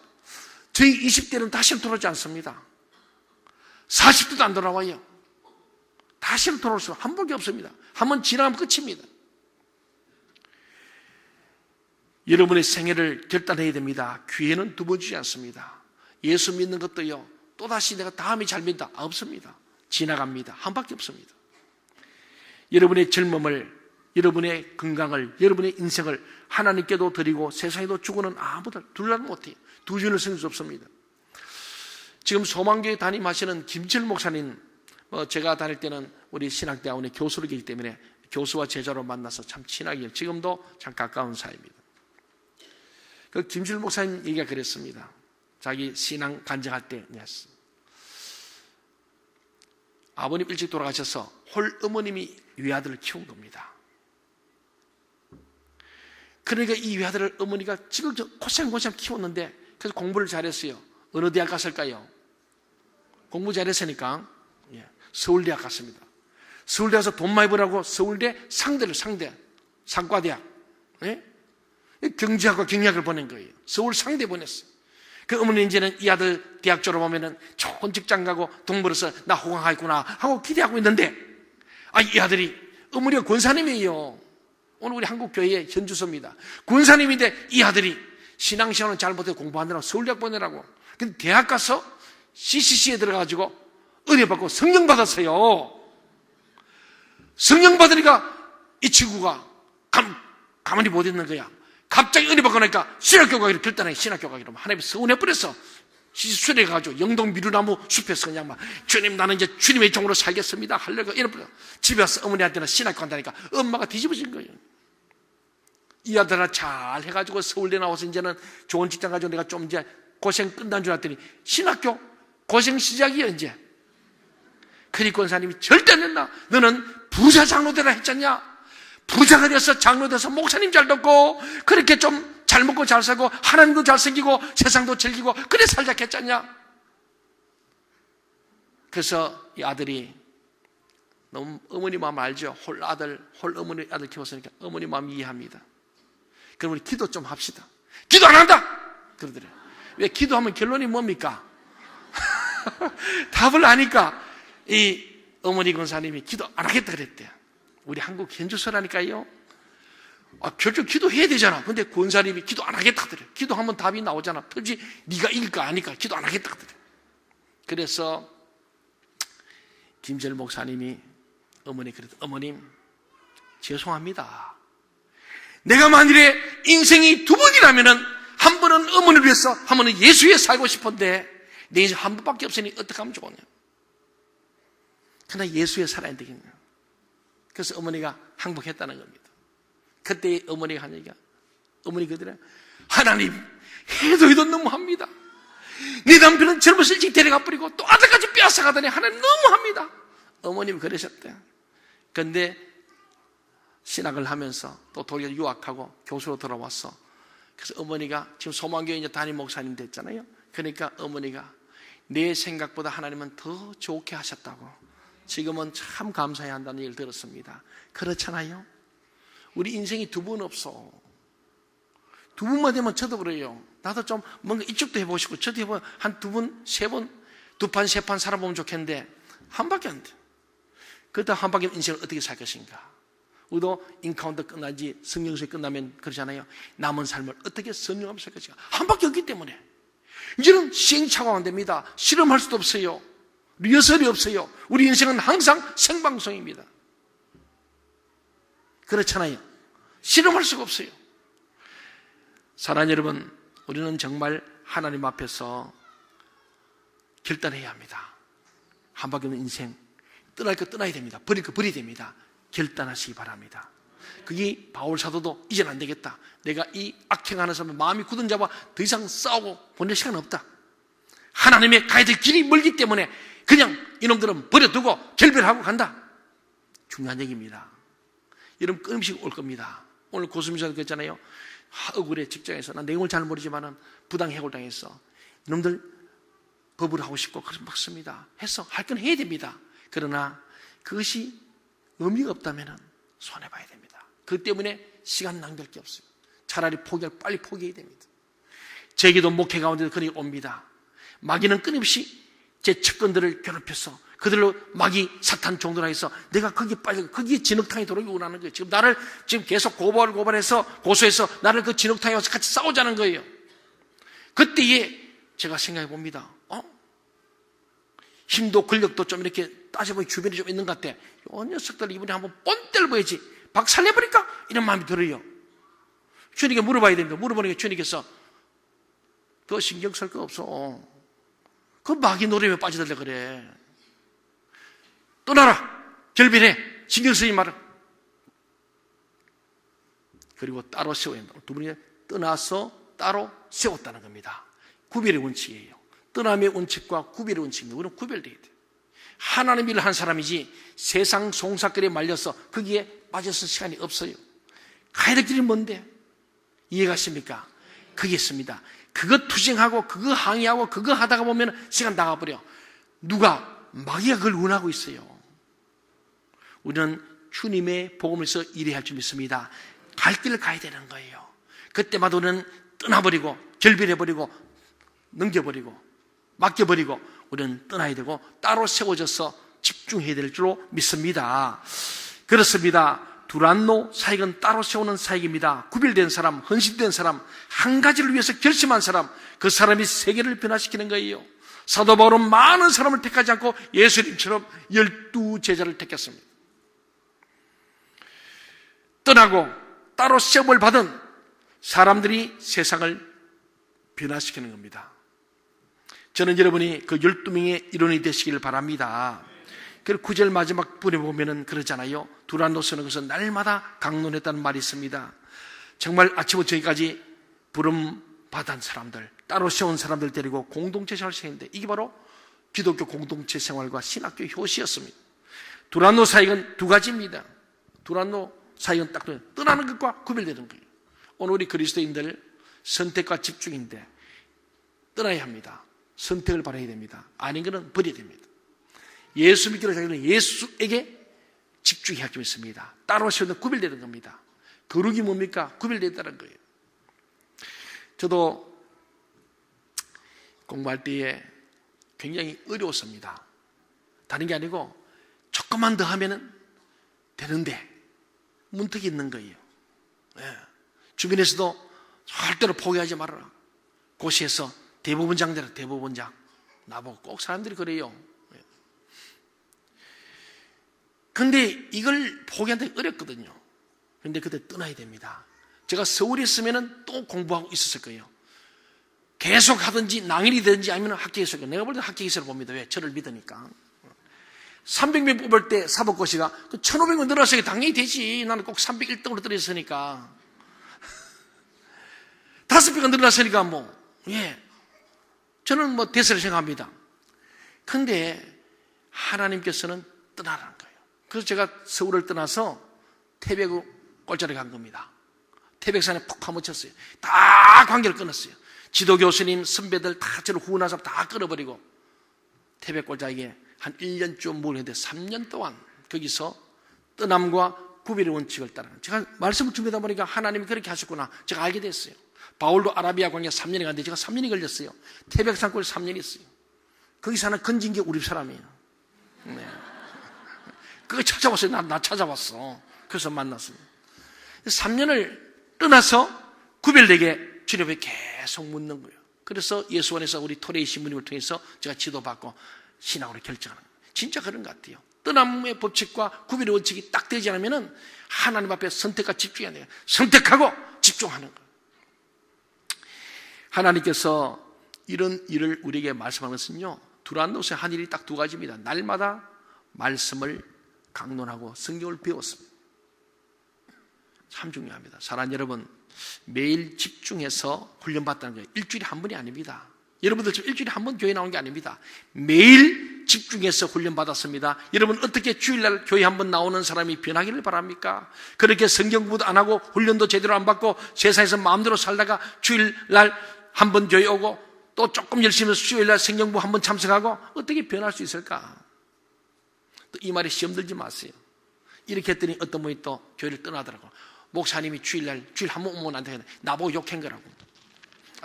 [SPEAKER 1] 저희 20대는 다시는 돌아오지 않습니다. 40대도 안 돌아와요. 다시는 돌아올 수 한 번밖에 없습니다. 한 번 지나가면 끝입니다. 여러분의 생애를 결단해야 됩니다. 기회는 두 번 주지 않습니다. 예수 믿는 것도요, 또다시 내가 다음에 잘 믿다. 없습니다. 지나갑니다. 한 밖에 없습니다. 여러분의 젊음을, 여러분의 건강을, 여러분의 인생을 하나님께도 드리고 세상에도 주고는 아무도 둘러도 못해요. 두 줄을 쓸 수 없습니다. 지금 소망교회 담임하시는 김철 목사님, 제가 다닐 때는 우리 신학대학원의 교수로 계시기 때문에 교수와 제자로 만나서 참 친하게, 지금도 참 가까운 사이입니다. 그 김철 목사님 얘기가 그랬습니다. 자기 신앙 간증할 때 아버님 일찍 돌아가셔서 홀 어머님이 외아들을 키운 겁니다. 그러니까 이 외아들을 어머니가 지금 고생고생 키웠는데, 그래서 공부를 잘했어요. 어느 대학 갔을까요? 공부 잘했으니까 서울대학 갔습니다. 서울대에서 돈 많이 벌라고 서울대 상과대학, 경제학과 경영학을 보낸 거예요. 서울 상대 보냈어요. 그 어머니 이제는 이 아들 대학 졸업하면은 좋은 직장 가고 돈 벌어서 나 호강하겠구나 하고 기대하고 있는데, 이 아들이, 어머니가 권사님이에요. 오늘 우리 한국교회의 현주소입니다. 권사님인데 이 아들이 신앙시험은 잘 못해서 공부하느라고 서울대학 보내라고. 근데 대학 가서 CCC에 들어가가지고 은혜 받고 성령 받았어요. 성령 받으니까 이 친구가 가만히 못 있는 거야. 갑자기 은혜 받고 나니까 신학교 가기로 결단해. 신학교 가기로 하나님이 서운해버렸어. 수련해가지고 영동 미루나무 숲에서 그냥 막, 주님, 나는 이제 주님의 종으로 살겠습니다 하려고 이러고 집에 와서 어머니한테는 신학교 간다니까 엄마가 뒤집어진 거예요. 이 아들아 잘 해가지고 서울대 나와서 이제는 좋은 직장 가지고 내가 좀 이제 고생 끝난 줄 알았더니 신학교 고생 시작이야 이제. 그리 권사님이 절대 안 된다. 너는 부자 장로 되라 했잖냐. 부자가 돼서 장로 돼서 목사님 잘 듣고 그렇게 좀 잘 먹고 잘 살고 하나님도 잘 생기고 세상도 즐기고 그래 살자 했잖냐. 그래서 이 아들이 너무 어머니 마음 알죠. 홀 어머니 아들 키웠으니까 어머니 마음 이해합니다. 그럼 우리 기도 좀 합시다. 기도 안 한다 그러더래요. 왜? 기도하면 결론이 뭡니까? 답을 아니까 이 어머니 권사님이 기도 안 하겠다 그랬대요. 우리 한국 현주소라니까요. 결국 기도해야 되잖아. 근데 권사님이 기도 안 하겠다 그래. 기도하면 답이 나오잖아. 특히 네가 이길 거 아니까 기도 안 하겠다 그래. 그래서 김절 목사님이 어머니 그래도 어머님 죄송합니다. 내가 만일에 인생이 두 번이라면은 한 번은 어머니를 위해서 한 번은 예수 위해 살고 싶은데 내 인생 한 번밖에 없으니 어떻게 하면 좋으냐. 그러나 예수 위해 살아야 되겠냐. 그래서 어머니가 항복했다는 겁니다. 그때 어머니가 한 얘기가 어머니 그들은 하나님 해도 너무합니다. 내 남편은 젊었을 일찍 데려가 버리고 또 아들까지 빼앗아 가더니 하나님 너무합니다. 어머님이 그러셨대요. 그런데 신학을 하면서 또 독일 유학하고 교수로 돌아왔어. 그래서 어머니가 지금 소망교회 이제 담임 목사님 됐잖아요. 그러니까 어머니가 내 생각보다 하나님은 더 좋게 하셨다고 지금은 참 감사해야 한다는 얘기를 들었습니다. 그렇잖아요. 우리 인생이 두 번 없어. 두 번만 되면 저도 그래요. 나도 좀 뭔가 이쪽도 해보고 싶고 저도 해보면 한 두 번, 세 번, 두 판, 세 판 살아보면 좋겠는데 한 밖에 안 돼. 그렇다 한 밖에 인생을 어떻게 살 것인가. 우리도 인카운터 끝나지 성령수에 끝나면 그러잖아요. 남은 삶을 어떻게 선명하면서 살 것인가. 한 밖에 없기 때문에 이제는 시행착오가 안 됩니다. 실험할 수도 없어요. 리허설이 없어요. 우리 인생은 항상 생방송입니다. 그렇잖아요. 실험할 수가 없어요. 사랑하는 여러분, 우리는 정말 하나님 앞에서 결단해야 합니다. 한 바퀴 없는 인생, 떠날 거 떠나야 됩니다. 버릴 거 버려야 됩니다. 결단하시기 바랍니다. 그게 바울 사도도 이제는 안 되겠다. 내가 이 악행하는 사람 마음이 굳은 자와 더 이상 싸우고 보낼 시간 없다. 하나님의 가야 될 길이 멀기 때문에 그냥 이놈들은 버려두고 결별하고 간다. 중요한 얘기입니다. 여러분 끊임없이 올 겁니다. 오늘 고수민사도 그랬잖아요. 억울해 직장에서 난 내용을 잘 모르지만 부당해고를 당했어. 이놈들 법을 하고 싶고 그래서 먹습니다. 해서 할 건 해야 됩니다. 그러나 그것이 의미가 없다면 손해봐야 됩니다. 그 때문에 시간 낭비할 게 없어요. 차라리 빨리 포기해야 됩니다. 제게도 목회 가운데 그런 일이 옵니다. 마귀는 끊임없이 제 측근들을 괴롭혀서 그들로 마귀 사탄 종들아 해서 내가 거기에 빠져 거기에 진흙탕에 들어오기 원하는 거예요. 지금 나를 지금 계속 고발해서 고소해서 나를 그 진흙탕에 와서 같이 싸우자는 거예요. 그때에 제가 생각해 봅니다. 힘도 권력도 좀 이렇게 따져보니 주변에 좀 있는 것 같아. 이 녀석들 이번에 한번 뻔 때려봐야지. 박살내버릴까? 이런 마음이 들어요. 주님께 물어봐야 됩니다. 물어보니까 주님께서 그거 신경 쓸 거 없어. 그 마귀 노래에 빠져들래 그래. 떠나라. 결별해. 신경 쓰지 마라. 그리고 따로 세워야 한다. 두 분이 떠나서 따로 세웠다는 겁니다. 구별의 원칙이에요. 떠남의 원칙과 구별의 원칙입니다. 우리는 구별돼야 돼요. 하나님 일을 한 사람이지 세상 송사거리에 말려서 거기에 빠져서 시간이 없어요. 가야 될 길이 뭔데? 이해가십니까? 그게 있습니다. 그거 투쟁하고 그거 항의하고 그거 하다가 보면 시간 나가버려. 누가? 마귀가 그걸 원하고 있어요. 우리는 주님의 복음에서 일해야 할 줄 믿습니다. 갈 길을 가야 되는 거예요. 그때마다 우리는 떠나버리고 결별해버리고 넘겨버리고 맡겨버리고 우리는 떠나야 되고 따로 세워져서 집중해야 될 줄로 믿습니다. 그렇습니다. 두란노 사역은 따로 세우는 사역입니다. 구별된 사람, 헌신된 사람, 한 가지를 위해서 결심한 사람, 그 사람이 세계를 변화시키는 거예요. 사도 바울은 많은 사람을 택하지 않고 예수님처럼 12제자를 택했습니다. 떠나고 따로 시험을 받은 사람들이 세상을 변화시키는 겁니다. 저는 여러분이 그 12명의 일원이 되시기를 바랍니다. 그리고 9절 마지막 부분에 보면은 그러잖아요. 두란노스는 그것은 날마다 강론했다는 말이 있습니다. 정말 아침부터 저기까지 부름 받은 사람들, 따로 세운 사람들 데리고 공동체 생활을 시켰는데 이게 바로 기독교 공동체 생활과 신학교 효시였습니다. 두란노 사역은 두 가지입니다. 두란노 사역은 딱 떠나는 것과 구별되는 거예요. 오늘 우리 그리스도인들 선택과 집중인데 떠나야 합니다. 선택을 바라야 됩니다. 아닌 것은 버려야 됩니다. 예수 믿기로 자기는 예수에게 집중해야 할 줄 믿습니다. 따로 세우는 구별되는 겁니다. 거룩이 뭡니까? 구별된다는 거예요. 저도 공부할 때에 굉장히 어려웠습니다. 다른 게 아니고 조금만 더 하면 되는데 문턱이 있는 거예요. 예. 주변에서도 절대로 포기하지 말아라. 고시에서 대법원장 되라, 대법원장. 나보고 꼭 사람들이 그래요. 예. 근데 이걸 포기하기 어렵거든요. 근데 그때 떠나야 됩니다. 제가 서울에 있으면 또 공부하고 있었을 거예요. 계속 하든지 낭일이 되든지 아니면 학교에서, 내가 볼 때 학교에서 봅니다. 왜? 저를 믿으니까. 300명 뽑을 때 사법고시가 1,500명 늘었으니까 당연히 되지. 나는 꼭 301등으로 떨어졌으니까. 5배가 늘어났으니까 예. 저는 됐을 생각합니다. 근데 하나님께서는 떠나라는 거예요. 그래서 제가 서울을 떠나서 태백 꼴자리 간 겁니다. 태백산에 푹 파묻혔어요. 다 관계를 끊었어요. 지도교수님, 선배들 다 저를 후원하서 다 끊어버리고 태백 꼴자에게 한 1년쯤 모르는데 3년 동안 거기서 떠남과 구별의 원칙을 따르는, 제가 말씀을 준비하다 보니까 하나님이 그렇게 하셨구나 제가 알게 됐어요. 바울도 아라비아 광야 3년이 갔는데 제가 3년이 걸렸어요. 태백산골에 3년이 있어요. 거기 사는 건진계 우리 사람이에요. 네. 그거 찾아왔어요. 나 찾아왔어. 그래서 만났습니다. 3년을 떠나서 구별되게 주님에 계속 묻는 거예요. 그래서 예수원에서 우리 토레이 신부님을 통해서 제가 지도받고 신앙으로 결정하는 거예요. 진짜 그런 것 같아요. 떠남의 법칙과 구별의 원칙이 딱 되지 않으면 하나님 앞에 선택과 집중해야 돼요. 선택하고 집중하는 거예요. 하나님께서 이런 일을 우리에게 말씀하는 것은요, 두란노스의 한 일이 딱 두 가지입니다. 날마다 말씀을 강론하고 성경을 배웠습니다. 참 중요합니다. 사랑하는 여러분, 매일 집중해서 훈련받다는 거예요. 일주일에 한 번이 아닙니다. 여러분들 지금 일주일에 한 번 교회 나온 게 아닙니다. 매일 집중해서 훈련받았습니다. 여러분 어떻게 주일날 교회 한 번 나오는 사람이 변하기를 바랍니까? 그렇게 성경 공부도 안 하고 훈련도 제대로 안 받고 세상에서 마음대로 살다가 주일날 한 번 교회 오고 또 조금 열심히 해서 주일날 성경 공부 한 번 참석하고 어떻게 변할 수 있을까? 또 이 말에 시험 들지 마세요. 이렇게 했더니 어떤 분이 또 교회를 떠나더라고. 목사님이 주일 한 번 오면 안 되겠네. 나보고 욕한 거라고.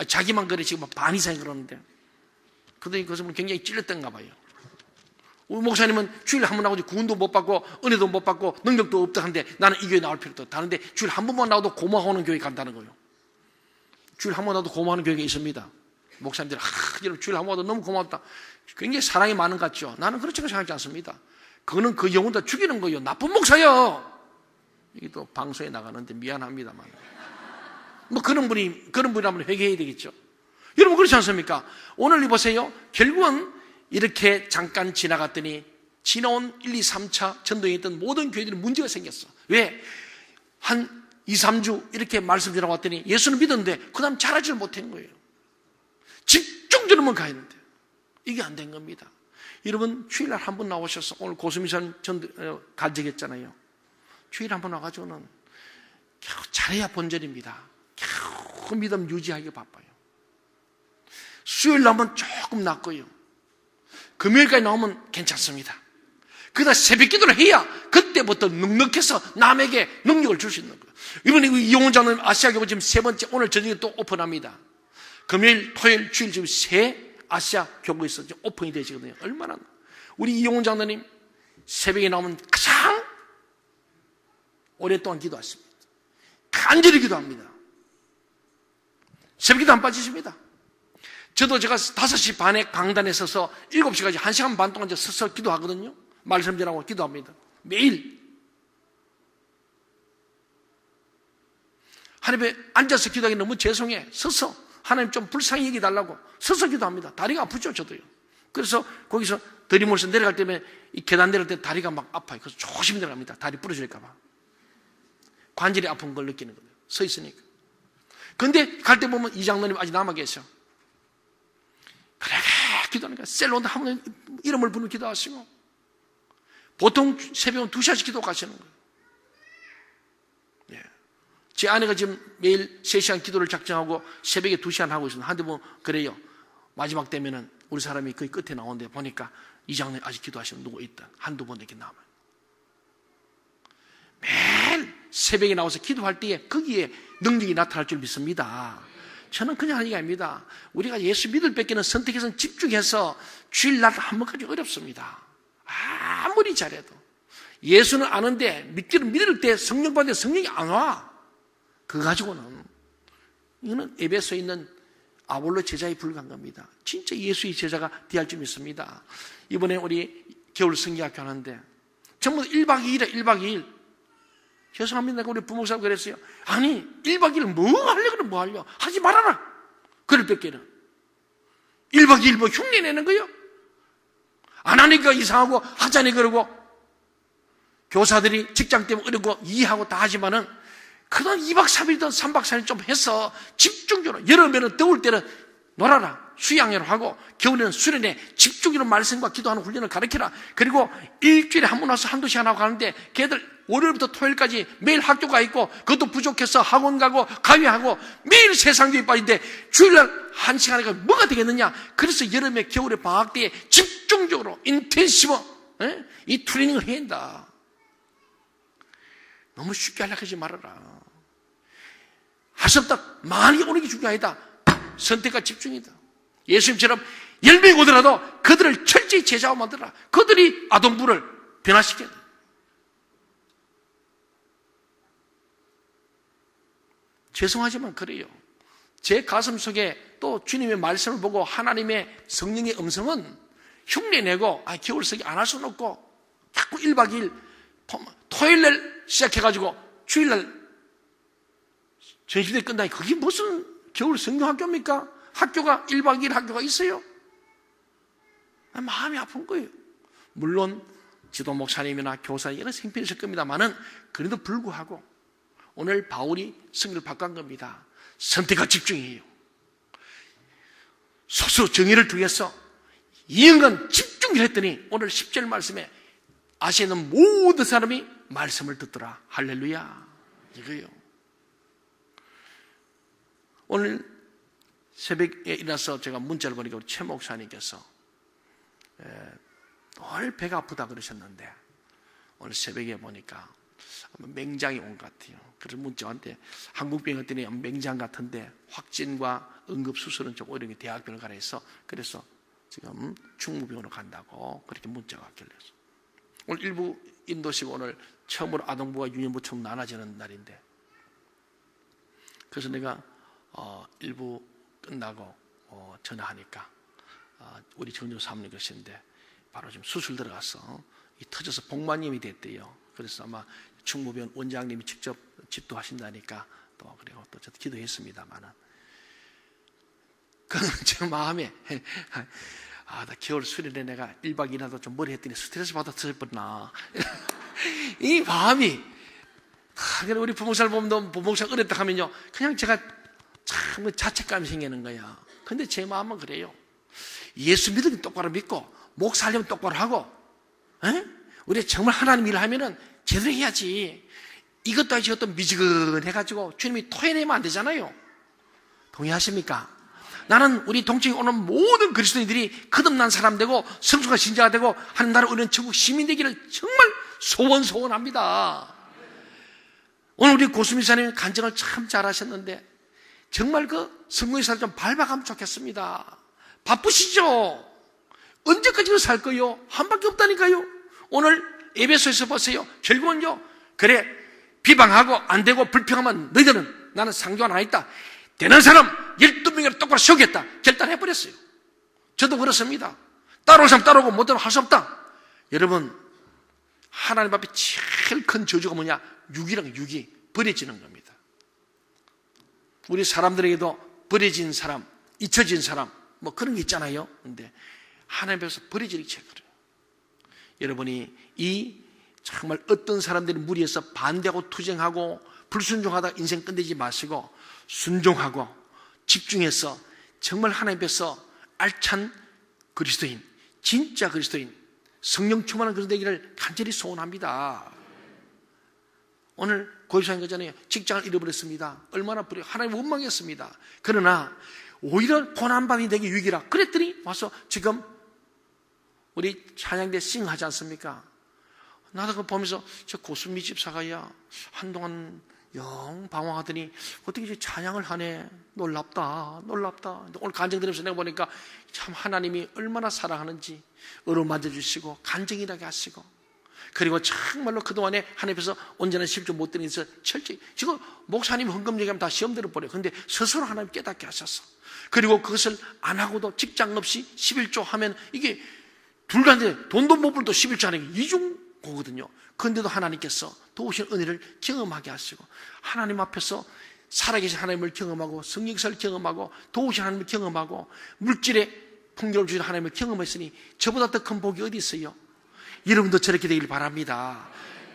[SPEAKER 1] 자기만 그래 지금 반 이상 그러는데. 그러더니 그 사람은 굉장히 찔렸던가 봐요. 우리 목사님은 주일 한 번 나오지 구원도 못 받고 은혜도 못 받고 능력도 없다 하는데 나는 이 교회 나올 필요도 없다 하는데 주일 한 번만 나와도 고마워하는 교회 간다는 거예요. 주일 한 번 나와도 고마워하는 교회가 있습니다. 목사님들 여러분 주일 한 번 와도 너무 고맙다. 굉장히 사랑이 많은 것 같죠. 나는 그렇게 생각하지 않습니다. 그거는 그 영혼 다 죽이는 거예요. 나쁜 목사요. 이게 또 방송에 나가는데 미안합니다만. 그런 분이라면 회개해야 되겠죠. 여러분 그렇지 않습니까? 오늘 보세요. 결국은 이렇게 잠깐 지나갔더니 지나온 1, 2, 3차 전도에 있던 모든 교회들이 문제가 생겼어. 왜? 한 2, 3주 이렇게 말씀 지나왔더니 예수는 믿었는데 그 다음 잘하지를 못한 거예요. 집중적으로만 가야 되는데 이게 안 된 겁니다. 여러분 주일날 한 번 나오셔서 오늘 고수미산 간증했잖아요. 주일 한 번 와가지고는 겨우 잘해야 본전입니다. 겨우 믿음 유지하기 바빠요. 수요일 나오면 조금 낫고요. 금요일까지 나오면 괜찮습니다. 그러다 새벽 기도를 해야 그때부터 넉넉해서 남에게 능력을 줄 수 있는 거예요. 이번에 이용훈 장로님 아시아 교회 지금 3번째 오늘 저녁에 또 오픈합니다. 금요일, 토요일, 주일 지금 3 아시아 교구에서 지금 오픈이 되시거든요. 얼마나 우리 이용훈 장로님 새벽에 나오면 가장 오랫동안 기도하십니다. 간절히 기도합니다. 새벽 기도 안 빠지십니다. 저도 제가 5시 반에 강단에 서서 7시까지 1시간 반 동안 서서 기도하거든요. 말씀 전하고 기도합니다. 매일. 하나님에 앉아서 기도하기 너무 죄송해. 서서 하나님 좀 불쌍히 여기달라고 서서 기도합니다. 다리가 아프죠, 저도요. 그래서 거기서 들이몰서 내려갈 때면 이 계단 내려갈 때 다리가 막 아파요. 그래서 조심히 내려갑니다. 다리 부러질까봐. 관절이 아픈 걸 느끼는 거예요. 서 있으니까. 근데 갈 때 보면 이 장로님 아직 남아 계셔. 그래, 기도하니까 셀로한테 한 번 이름을 부르는 기도하시고 보통 새벽은 2시간씩 기도 가시는 거예요. 예. 제 아내가 지금 매일 3시간 기도를 작정하고 새벽에 2시간 하고 있습니다. 한데 뭐 그래요. 마지막 되면은 우리 사람이 거의 끝에 나오는데 보니까 이 장로님 아직 기도하시면 누구 있다. 한두 번 이렇게 남아요. 매일 새벽에 나와서 기도할 때에 거기에 능력이 나타날 줄 믿습니다. 저는 그냥 하는 게 아닙니다. 우리가 예수 믿을 뺏기는 선택해서 집중해서 주일날 한 번까지 어렵습니다. 아무리 잘해도. 예수는 아는데 믿을 때 성령 받는데 성령이 안 와. 그거 가지고는 이거는 에베소에 있는 아볼로 제자에 불과한 겁니다. 진짜 예수의 제자가 되어야 할 줄 믿습니다. 이번에 우리 겨울 성경학교 하는데 전부 1박 2일에 1박 2일. 죄송합니다. 우리 부목사님 그랬어요. 아니 1박 2일 뭐 하려고 뭐 하려. 하지 말아라. 그럴 뺏기는 1박 2일 뭐 흉내 내는 거예요. 안 하니까 이상하고 하자니 그러고 교사들이 직장 때문에 어렵고 이해하고 다 하지만은 그동안 2박 3일이든 3박 4일 좀 해서 집중적으로 여름에는 더울 때는 놀아라. 수양회로 하고 겨울에는 수련회 집중적으로 말씀과 기도하는 훈련을 가르쳐라. 그리고 일주일에 한 번 와서 한두 시간 하고 가는데 걔들 월요일부터 토요일까지 매일 학교가 있고 그것도 부족해서 학원 가고 강의하고 매일 세상교회 빠진데 주일날 한 시간에 뭐가 되겠느냐. 그래서 여름에 겨울에 방학 때에 집중적으로 인텐시브 이 트레이닝을 해야 한다. 너무 쉽게 하려고 하지 말아라. 할 수 없다. 많이 오는 게 중요하다. 선택과 집중이다. 예수님처럼 10명이 오더라도 그들을 철저히 제자로 만들어라. 그들이 아동부를 변화시켜야 돼. 죄송하지만 그래요. 제 가슴 속에 또 주님의 말씀을 보고 하나님의 성령의 음성은 흉내내고 겨울 석이 안 할 수는 없고 자꾸 1박 2일 토요일날 시작해가지고 주일날 전시대 끝나니 그게 무슨 겨울 성경학교입니까? 학교가 1박 2일 학교가 있어요? 마음이 아픈 거예요. 물론 지도 목사님이나 교사 여러 생편이 있을 겁니다만은 그래도 불구하고 오늘 바울이 성경을 바꾼 겁니다. 선택과 집중이에요. 스스로 정의를 통해서 2년간 집중을 했더니 오늘 10절 말씀에 아시아에 있는 모든 사람이 말씀을 듣더라. 할렐루야. 이거예요. 오늘 새벽에 일어나서 제가 문자를 보니까 우리 최 목사님께서 늘 배가 아프다 그러셨는데 오늘 새벽에 보니까 맹장이 온 것 같아요. 그래서 문자한테 한국병원 했더니 맹장 같은데 확진과 응급수술은 좀 어려운 게 대학병원을 가라 해서 그래서 지금 충무병원으로 간다고 그렇게 문자가 왔길래 오늘 일부 인도식 오늘 처음으로 아동부와 유년부 총 나눠지는 날인데 그래서 내가 일부 끝나고 전화하니까 우리 정조 사모님 계신데 바로 지금 수술 들어가서 이 터져서 복만염이 됐대요. 그래서 아마 충무병원 원장님이 직접 집도하신다니까 또 그리고 또 저도 기도했습니다만은 그는 제 마음에 나 겨울 수련회 내가 1박 2일이라도 좀 머리 했더니 스트레스 받아 터져버렸나 이 마음이 우리 부목사를 보면 부목사 어렸다 하면요 그냥 제가 참 자책감이 생기는 거야. 근데 제 마음은 그래요. 예수 믿으면 똑바로 믿고 목사하려면 똑바로 하고 우리 정말 하나님 일을 하면은 제대로 해야지. 이것도 아니지 이것도 미지근해가지고 주님이 토해내면 안 되잖아요. 동의하십니까? 나는 우리 동청에 오는 모든 그리스도인들이 거듭난 사람 되고 성숙한 신자가 되고 하나님 나라 의뢰인 천국 시민 되기를 정말 소원합니다. 오늘 우리 고수미사님 간증을 참 잘하셨는데 정말 그 성공의사를 좀 밟아가면 좋겠습니다. 바쁘시죠? 언제까지 살 거요? 한 밖에 없다니까요. 오늘 에베소에서 보세요. 결국은요. 그래 비방하고 안 되고 불평하면 너희들은 나는 상관 안 했다. 되는 사람 12명이라 똑바로 세우겠다. 결단해버렸어요. 저도 그렇습니다. 따라올 사람 따라오고 못하면 할 수 없다. 여러분 하나님 앞에 제일 큰 저주가 뭐냐? 육이 버려지는 겁니다. 우리 사람들에게도 버려진 사람, 잊혀진 사람 뭐 그런 게 있잖아요. 근데 하나님 앞에서 버려지기 제일 그래요. 여러분이 이 정말 어떤 사람들이 무리해서 반대하고 투쟁하고 불순종하다 인생 끝내지 마시고 순종하고 집중해서 정말 하나님 앞에서 알찬 그리스도인, 진짜 그리스도인, 성령 충만한 그리스도 되기를 간절히 소원합니다. 오늘 고집사님 거잖아요. 직장을 잃어버렸습니다. 얼마나 하나님 원망했습니다. 그러나 오히려 고난받이 내게 유익이라 그랬더니 와서 지금 우리 찬양대 싱하지 않습니까? 나도 그거 보면서 저 고수미 집사가야 한동안 영 방황하더니 어떻게 이제 찬양을 하네. 놀랍다. 오늘 간증 들으면서 내가 보니까 참 하나님이 얼마나 사랑하는지 어루만져 주시고 간증이라게 하시고 그리고 정말로 그동안에 하나님께서 온전한 실조 못 드는 데서 철저히, 지금 목사님 헌금 얘기하면 다 시험 들어버려요. 그런데 스스로 하나님 깨닫게 하셨어. 그리고 그것을 안 하고도 직장 없이 11조 하면 이게 불가능해. 돈도 못 벌도 11조 하는 게 이중고거든요. 그런데도 하나님께서 도우신 은혜를 경험하게 하시고, 하나님 앞에서 살아계신 하나님을 경험하고, 성령사를 경험하고, 도우신 하나님을 경험하고, 물질의 풍요를 주신 하나님을 경험했으니 저보다 더 큰 복이 어디 있어요? 여러분도 저렇게 되길 바랍니다.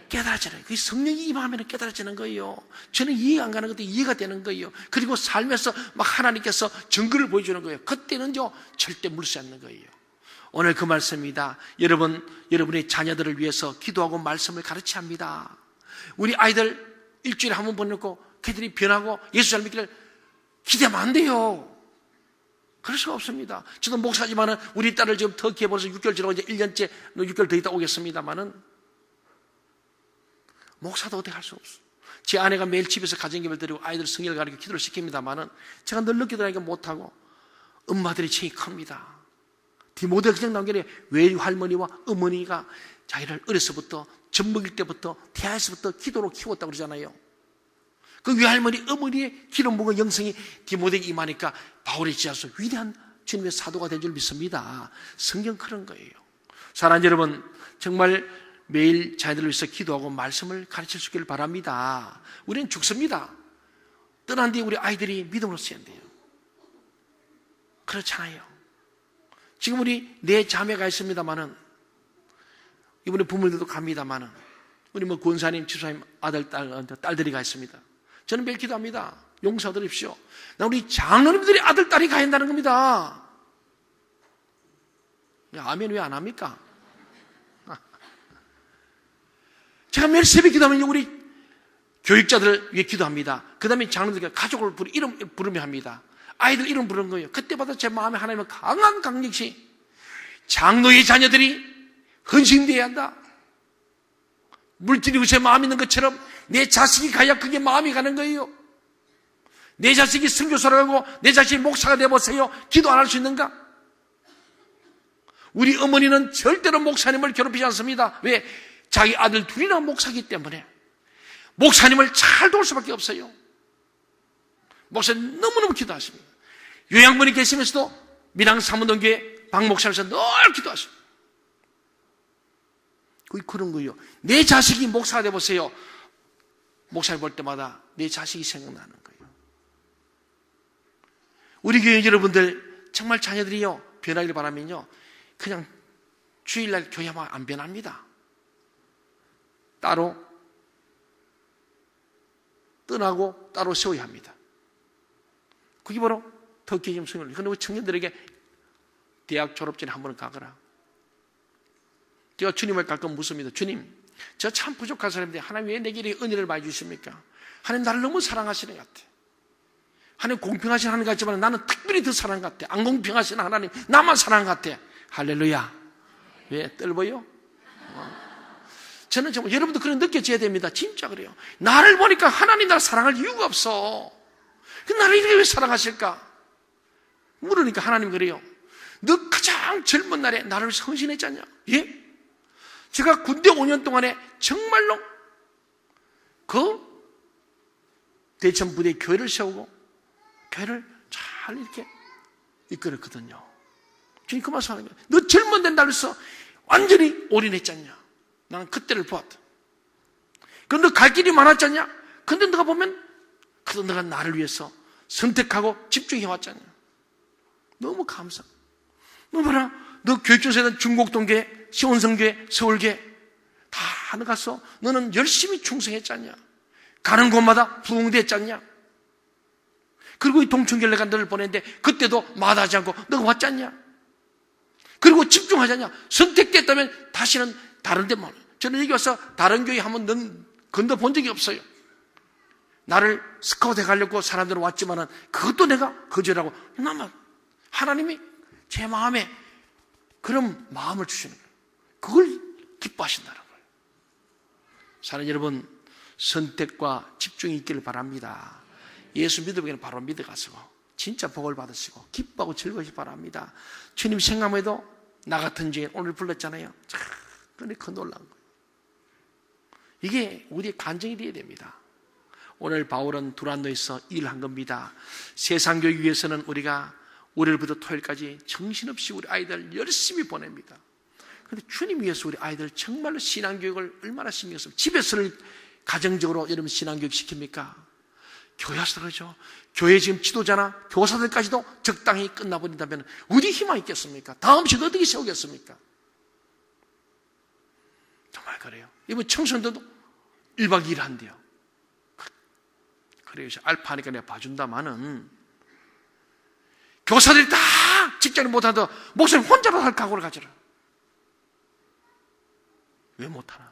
[SPEAKER 1] 깨달아지는, 그 성령이 임하면 깨달아지는 거예요. 저는 이해가 안 가는 것도 이해가 되는 거예요. 그리고 삶에서 막 하나님께서 증거를 보여주는 거예요. 그때는요 절대 물지 않는 거예요. 오늘 그 말씀입니다. 여러분의 자녀들을 위해서 기도하고 말씀을 가르쳐야 합니다. 우리 아이들 일주일에 한 번 보내놓고 걔들이 변하고 예수 잘 믿기를 기대하면 안 돼요. 그럴 수가 없습니다. 저도 목사지만은 우리 딸을 지금 터키에 벌써 6개월 지나고 이제 1년째, 6개월 더 있다 오겠습니다만은 목사도 어떻게 할 수 없어. 제 아내가 매일 집에서 가정교회를 드리고 아이들 성경을 가르치고 기도를 시킵니다만은 제가 늘 늦게 들어가니까 못하고 엄마들이 책이 큽니다. 디모데 그냥 나온 게 외할머니와 어머니가 자기를 어려서부터 젖 먹일 때부터 태아에서부터 기도로 키웠다고 그러잖아요. 그 외할머니 어머니의 기름 부은 영성이 디모데에게 임하니까 바울의 지하수 위대한 주님의 사도가 된 줄 믿습니다. 성경 그런 거예요. 사랑하는 여러분, 정말 매일 자녀들을 위해서 기도하고 말씀을 가르칠 수 있기를 바랍니다. 우리는 죽습니다. 떠난 뒤에 우리 아이들이 믿음으로 써야 돼요. 그렇잖아요. 지금 우리 네 자매가 있습니다만은, 이번에 부모님들도 갑니다만은, 우리 뭐 권사님, 집사님 아들, 딸들이 가 있습니다. 저는 매일 기도합니다. 용서드립시오. 우리 장로님들이 아들, 딸이 가야 한다는 겁니다. 아멘 왜 안 합니까? 제가 매일 새벽 기도하면 우리 교육자들 위해 기도합니다. 그 다음에 장로들과 가족을 이름 부르며 합니다. 아이들 이름 부르는 거예요. 그때마다 제 마음에 하나님은 강한 강력시 장로의 자녀들이 헌신되어야 한다. 물질이고 제 마음이 있는 것처럼 내 자식이 가야 그게 마음이 가는 거예요. 내 자식이 선교사라고 내 자식이 목사가 되어보세요. 기도 안 할 수 있는가? 우리 어머니는 절대로 목사님을 괴롭히지 않습니다. 왜? 자기 아들 둘이나 목사이기 때문에 목사님을 잘 도울 수밖에 없어요. 목사님 너무너무 기도하십니다. 요양원에 계시면서도 밀양 사문동교회 박 목사님께서 늘 기도하십니다. 그런 거예요. 내 자식이 목사가 되어보세요. 목사를 볼 때마다 내 자식이 생각나는 거예요. 우리 교회 여러분들 정말 자녀들이요 변하기를 바라면요 그냥 주일날 교회만 안 변합니다. 따로 떠나고 따로 세워야 합니다. 그게 바로 터키 지금 성령. 그런데 우리 청년들에게 대학 졸업 전에 한 번은 가거라. 제가 주님을 가끔 묻습니다. 주님, 저 참 부족한 사람인데 하나님 왜 내게 이렇게 은혜를 많이 주십니까? 하나님 나를 너무 사랑하시는 것 같아. 하나님 공평하신 하나님 같지만 나는 특별히 더 사랑한 것 같아. 안 공평하신 하나님 나만 사랑한 것 같아. 할렐루야. 왜 떨보여? 저는 정말 여러분도 그런 느껴져야 됩니다. 진짜 그래요. 나를 보니까 하나님 나를 사랑할 이유가 없어. 그 나를 이렇게 왜 사랑하실까? 물으니까 하나님 그래요. 너 가장 젊은 날에 나를 위해서 헌신했잖냐? 예? 제가 군대 5년 동안에 정말로 그 대천 부대에 교회를 세우고 교회를 잘 이렇게 이끌었거든요. 주님 그 말씀 하는 거예요. 너 젊은 날 나를 위해서 완전히 올인했잖냐? 나는 그때를 보았다. 그런데 너 갈 길이 많았잖냐? 근데 너가 보면 그래도 너가 나를 위해서 선택하고 집중해왔잖냐? 너무 감사. 너 봐라. 너 교육청에서 중곡동교회, 시온성교회, 서울교회 다 나갔어. 너는 열심히 충성했잖냐? 가는 곳마다 부흥됐잖냐? 그리고 이 동천교회 내가 너를 보냈는데 그때도 마다하지 않고 너가 왔잖냐? 그리고 집중하잖냐? 선택됐다면 다시는 다른 데 못. 저는 여기 와서 다른 교회 한번 건너본 적이 없어요. 나를 스카우트 해가려고 사람들은 왔지만은 그것도 내가 거절하고 나만 하나님이 제 마음에 그런 마음을 주시는 거예요. 그걸 기뻐하신다는 거예요. 사랑하는 여러분, 선택과 집중이 있기를 바랍니다. 예수 믿어보기는 바로 믿어가시고 진짜 복을 받으시고 기뻐하고 즐거우시기 바랍니다. 주님 생각해도 나 같은 죄인 오늘 불렀잖아요. 근데 그 놀라운 거예요. 이게 우리의 간증이 되어야 됩니다. 오늘 바울은 두란노에서 일한 겁니다. 세상 교육 위해서는 우리가 월요일부터 토요일까지 정신없이 우리 아이들 열심히 보냅니다. 그런데 주님 위해서 우리 아이들 정말로 신앙교육을 얼마나 신경 써요. 집에서는 가정적으로 여러분 신앙교육 시킵니까? 교회 와서 그러죠. 교회 지금 지도자나 교사들까지도 적당히 끝나버린다면 어디 희망이 있겠습니까? 다음 시대 어떻게 세우겠습니까? 정말 그래요. 이번 청소년들도 1박 2일 한대요. 그래요. 알파하니까 내가 봐준다마는 교사들이 다 직장을 못하도 목사님 혼자라도 할 각오를 가져라. 왜 못하나?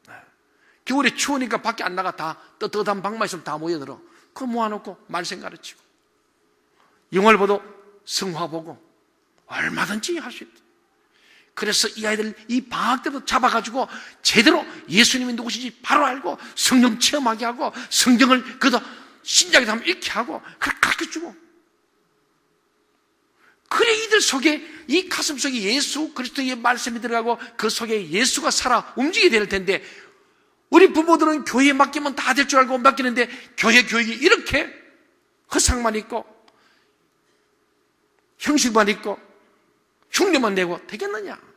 [SPEAKER 1] 네. 겨울에 추우니까 밖에 안 나가 다 떳떳한 방만 있으면 다 모여들어. 그거 모아놓고 말씀 가르치고 영화를 보도 성화 보고 얼마든지 할 수 있다. 그래서 이 아이들 이 방학 때부터 잡아가지고 제대로 예수님이 누구신지 바로 알고 성령 체험하게 하고 성경을 그도 신작에 하면 읽게 하고 그렇게 가르쳐주고, 그래 이들 속에 이 가슴 속에 예수 그리스도의 말씀이 들어가고 그 속에 예수가 살아 움직이게 될 텐데, 우리 부모들은 교회에 맡기면 다 될 줄 알고 맡기는데 교회 교육이 이렇게 허상만 있고 형식만 있고 흉내만 내고 되겠느냐?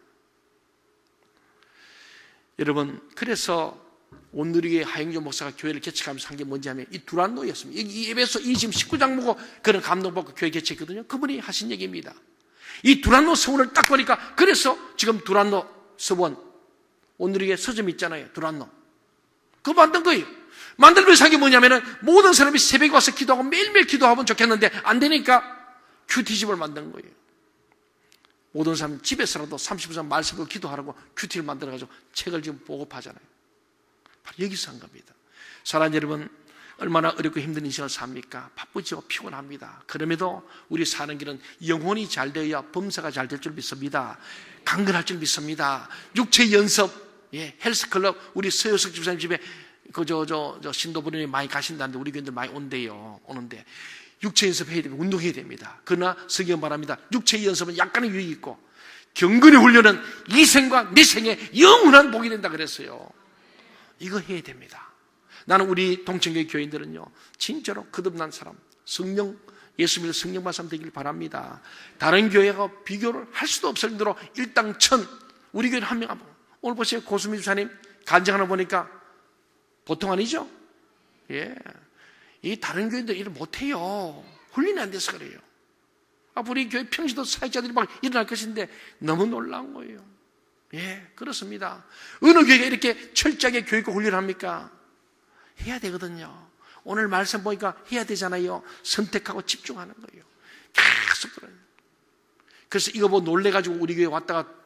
[SPEAKER 1] 여러분, 그래서 온누리교회 하영조 목사가 교회를 개척하면서 한 게 뭔지 하면 이 두란노였습니다. 이 에베소 이 지금 19장 보고 그런 감동받고 교회 개척했거든요. 그분이 하신 얘기입니다. 이 두란노 서원을 딱 보니까, 그래서 지금 두란노 서원 온누리교회 서점 있잖아요. 두란노 그거 만든 거예요. 만들면서 한 게 뭐냐면은 모든 사람이 새벽에 와서 기도하고 매일매일 기도하면 좋겠는데 안 되니까 큐티집을 만든 거예요. 모든 사람 집에서라도 30분 말씀으로 기도하라고 큐티를 만들어가지고 책을 지금 보급하잖아요. 바로 여기서 한 겁니다. 사랑하는 여러분, 얼마나 어렵고 힘든 인생을 삽니까? 바쁘죠. 피곤합니다. 그럼에도 우리 사는 길은 영혼이 잘 되어야 범사가 잘 될 줄 믿습니다. 강건할 줄 믿습니다. 육체 연습, 헬스클럽, 우리 서효석 집사님 집에 신도부리에 많이 가신다는데 우리 교인들 많이 오는데 육체 연습해야 됩니다. 운동해야 됩니다. 그러나 성경 말합니다. 육체 연습은 약간의 유익이 있고 경건의 훈련은 이 생과 내 생에 영원한 복이 된다 그랬어요. 이거 해야 됩니다. 나는 우리 동천교회 교인들은요, 진짜로 거듭난 사람, 성령, 예수 믿는 성령 받은 사람 되길 바랍니다. 다른 교회하고 비교를 할 수도 없을 정도로 일당천, 우리 교회는 한 명 한 명. 오늘 보세요. 고수미 주사님 간증하나 보니까 보통 아니죠? 이 다른 교인들 일을 못해요. 훈련이 안 돼서 그래요. 우리 교회 평시도 사역자들이 막 일어날 것인데 너무 놀라운 거예요. 그렇습니다. 어느 교회가 이렇게 철저하게 교육과 훈련을 합니까? 해야 되거든요. 오늘 말씀 보니까 해야 되잖아요. 선택하고 집중하는 거예요. 계속 그래요. 그래서 이거 보고 놀래가지고 우리 교회 왔다가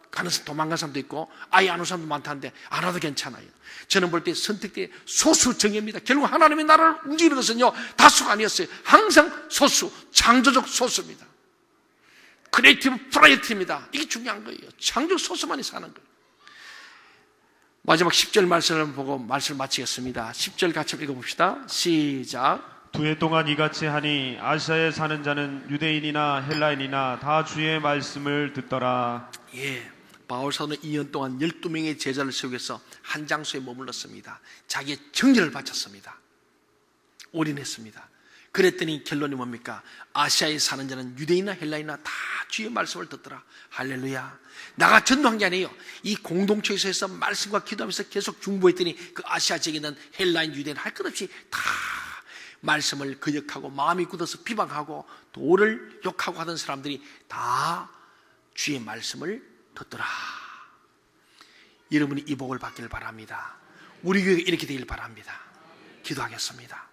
[SPEAKER 1] 도망간 사람도 있고 아예 안 온 사람도 많다는데 안 와도 괜찮아요. 저는 볼 때 선택된 소수 정예입니다. 결국 하나님의 나라를 움직이는 것은요, 다수가 아니었어요. 항상 소수, 창조적 소수입니다. 크리에이티브 프라이어티입니다. 이게 중요한 거예요. 창조적 소수만이 사는 거예요. 마지막 10절 말씀을 보고 말씀을 마치겠습니다. 10절 같이 읽어봅시다. 시작.
[SPEAKER 2] 2해 동안 이같이 하니 아시아에 사는 자는 유대인이나 헬라인이나 다 주의 말씀을 듣더라.
[SPEAKER 1] 바울 사도는 2년 동안 12명의 제자를 세우기 위해서 한 장소에 머물렀습니다. 자기의 정열을 바쳤습니다. 올인했습니다. 그랬더니 결론이 뭡니까? 아시아에 사는 자는 유대인이나 헬라인이나 다 주의 말씀을 듣더라. 할렐루야. 나가 전도한 게 아니에요. 이 공동체에서 말씀과 기도하면서 계속 중보했더니 그 아시아 지역에 있는 헬라인, 유대인 할 것 없이 다 말씀을 거역하고 마음이 굳어서 비방하고 도를 욕하고 하던 사람들이 다 주의 말씀을 듣더라. 여러분이 이 복을 받기를 바랍니다. 우리 교회가 이렇게 되길 바랍니다. 기도하겠습니다.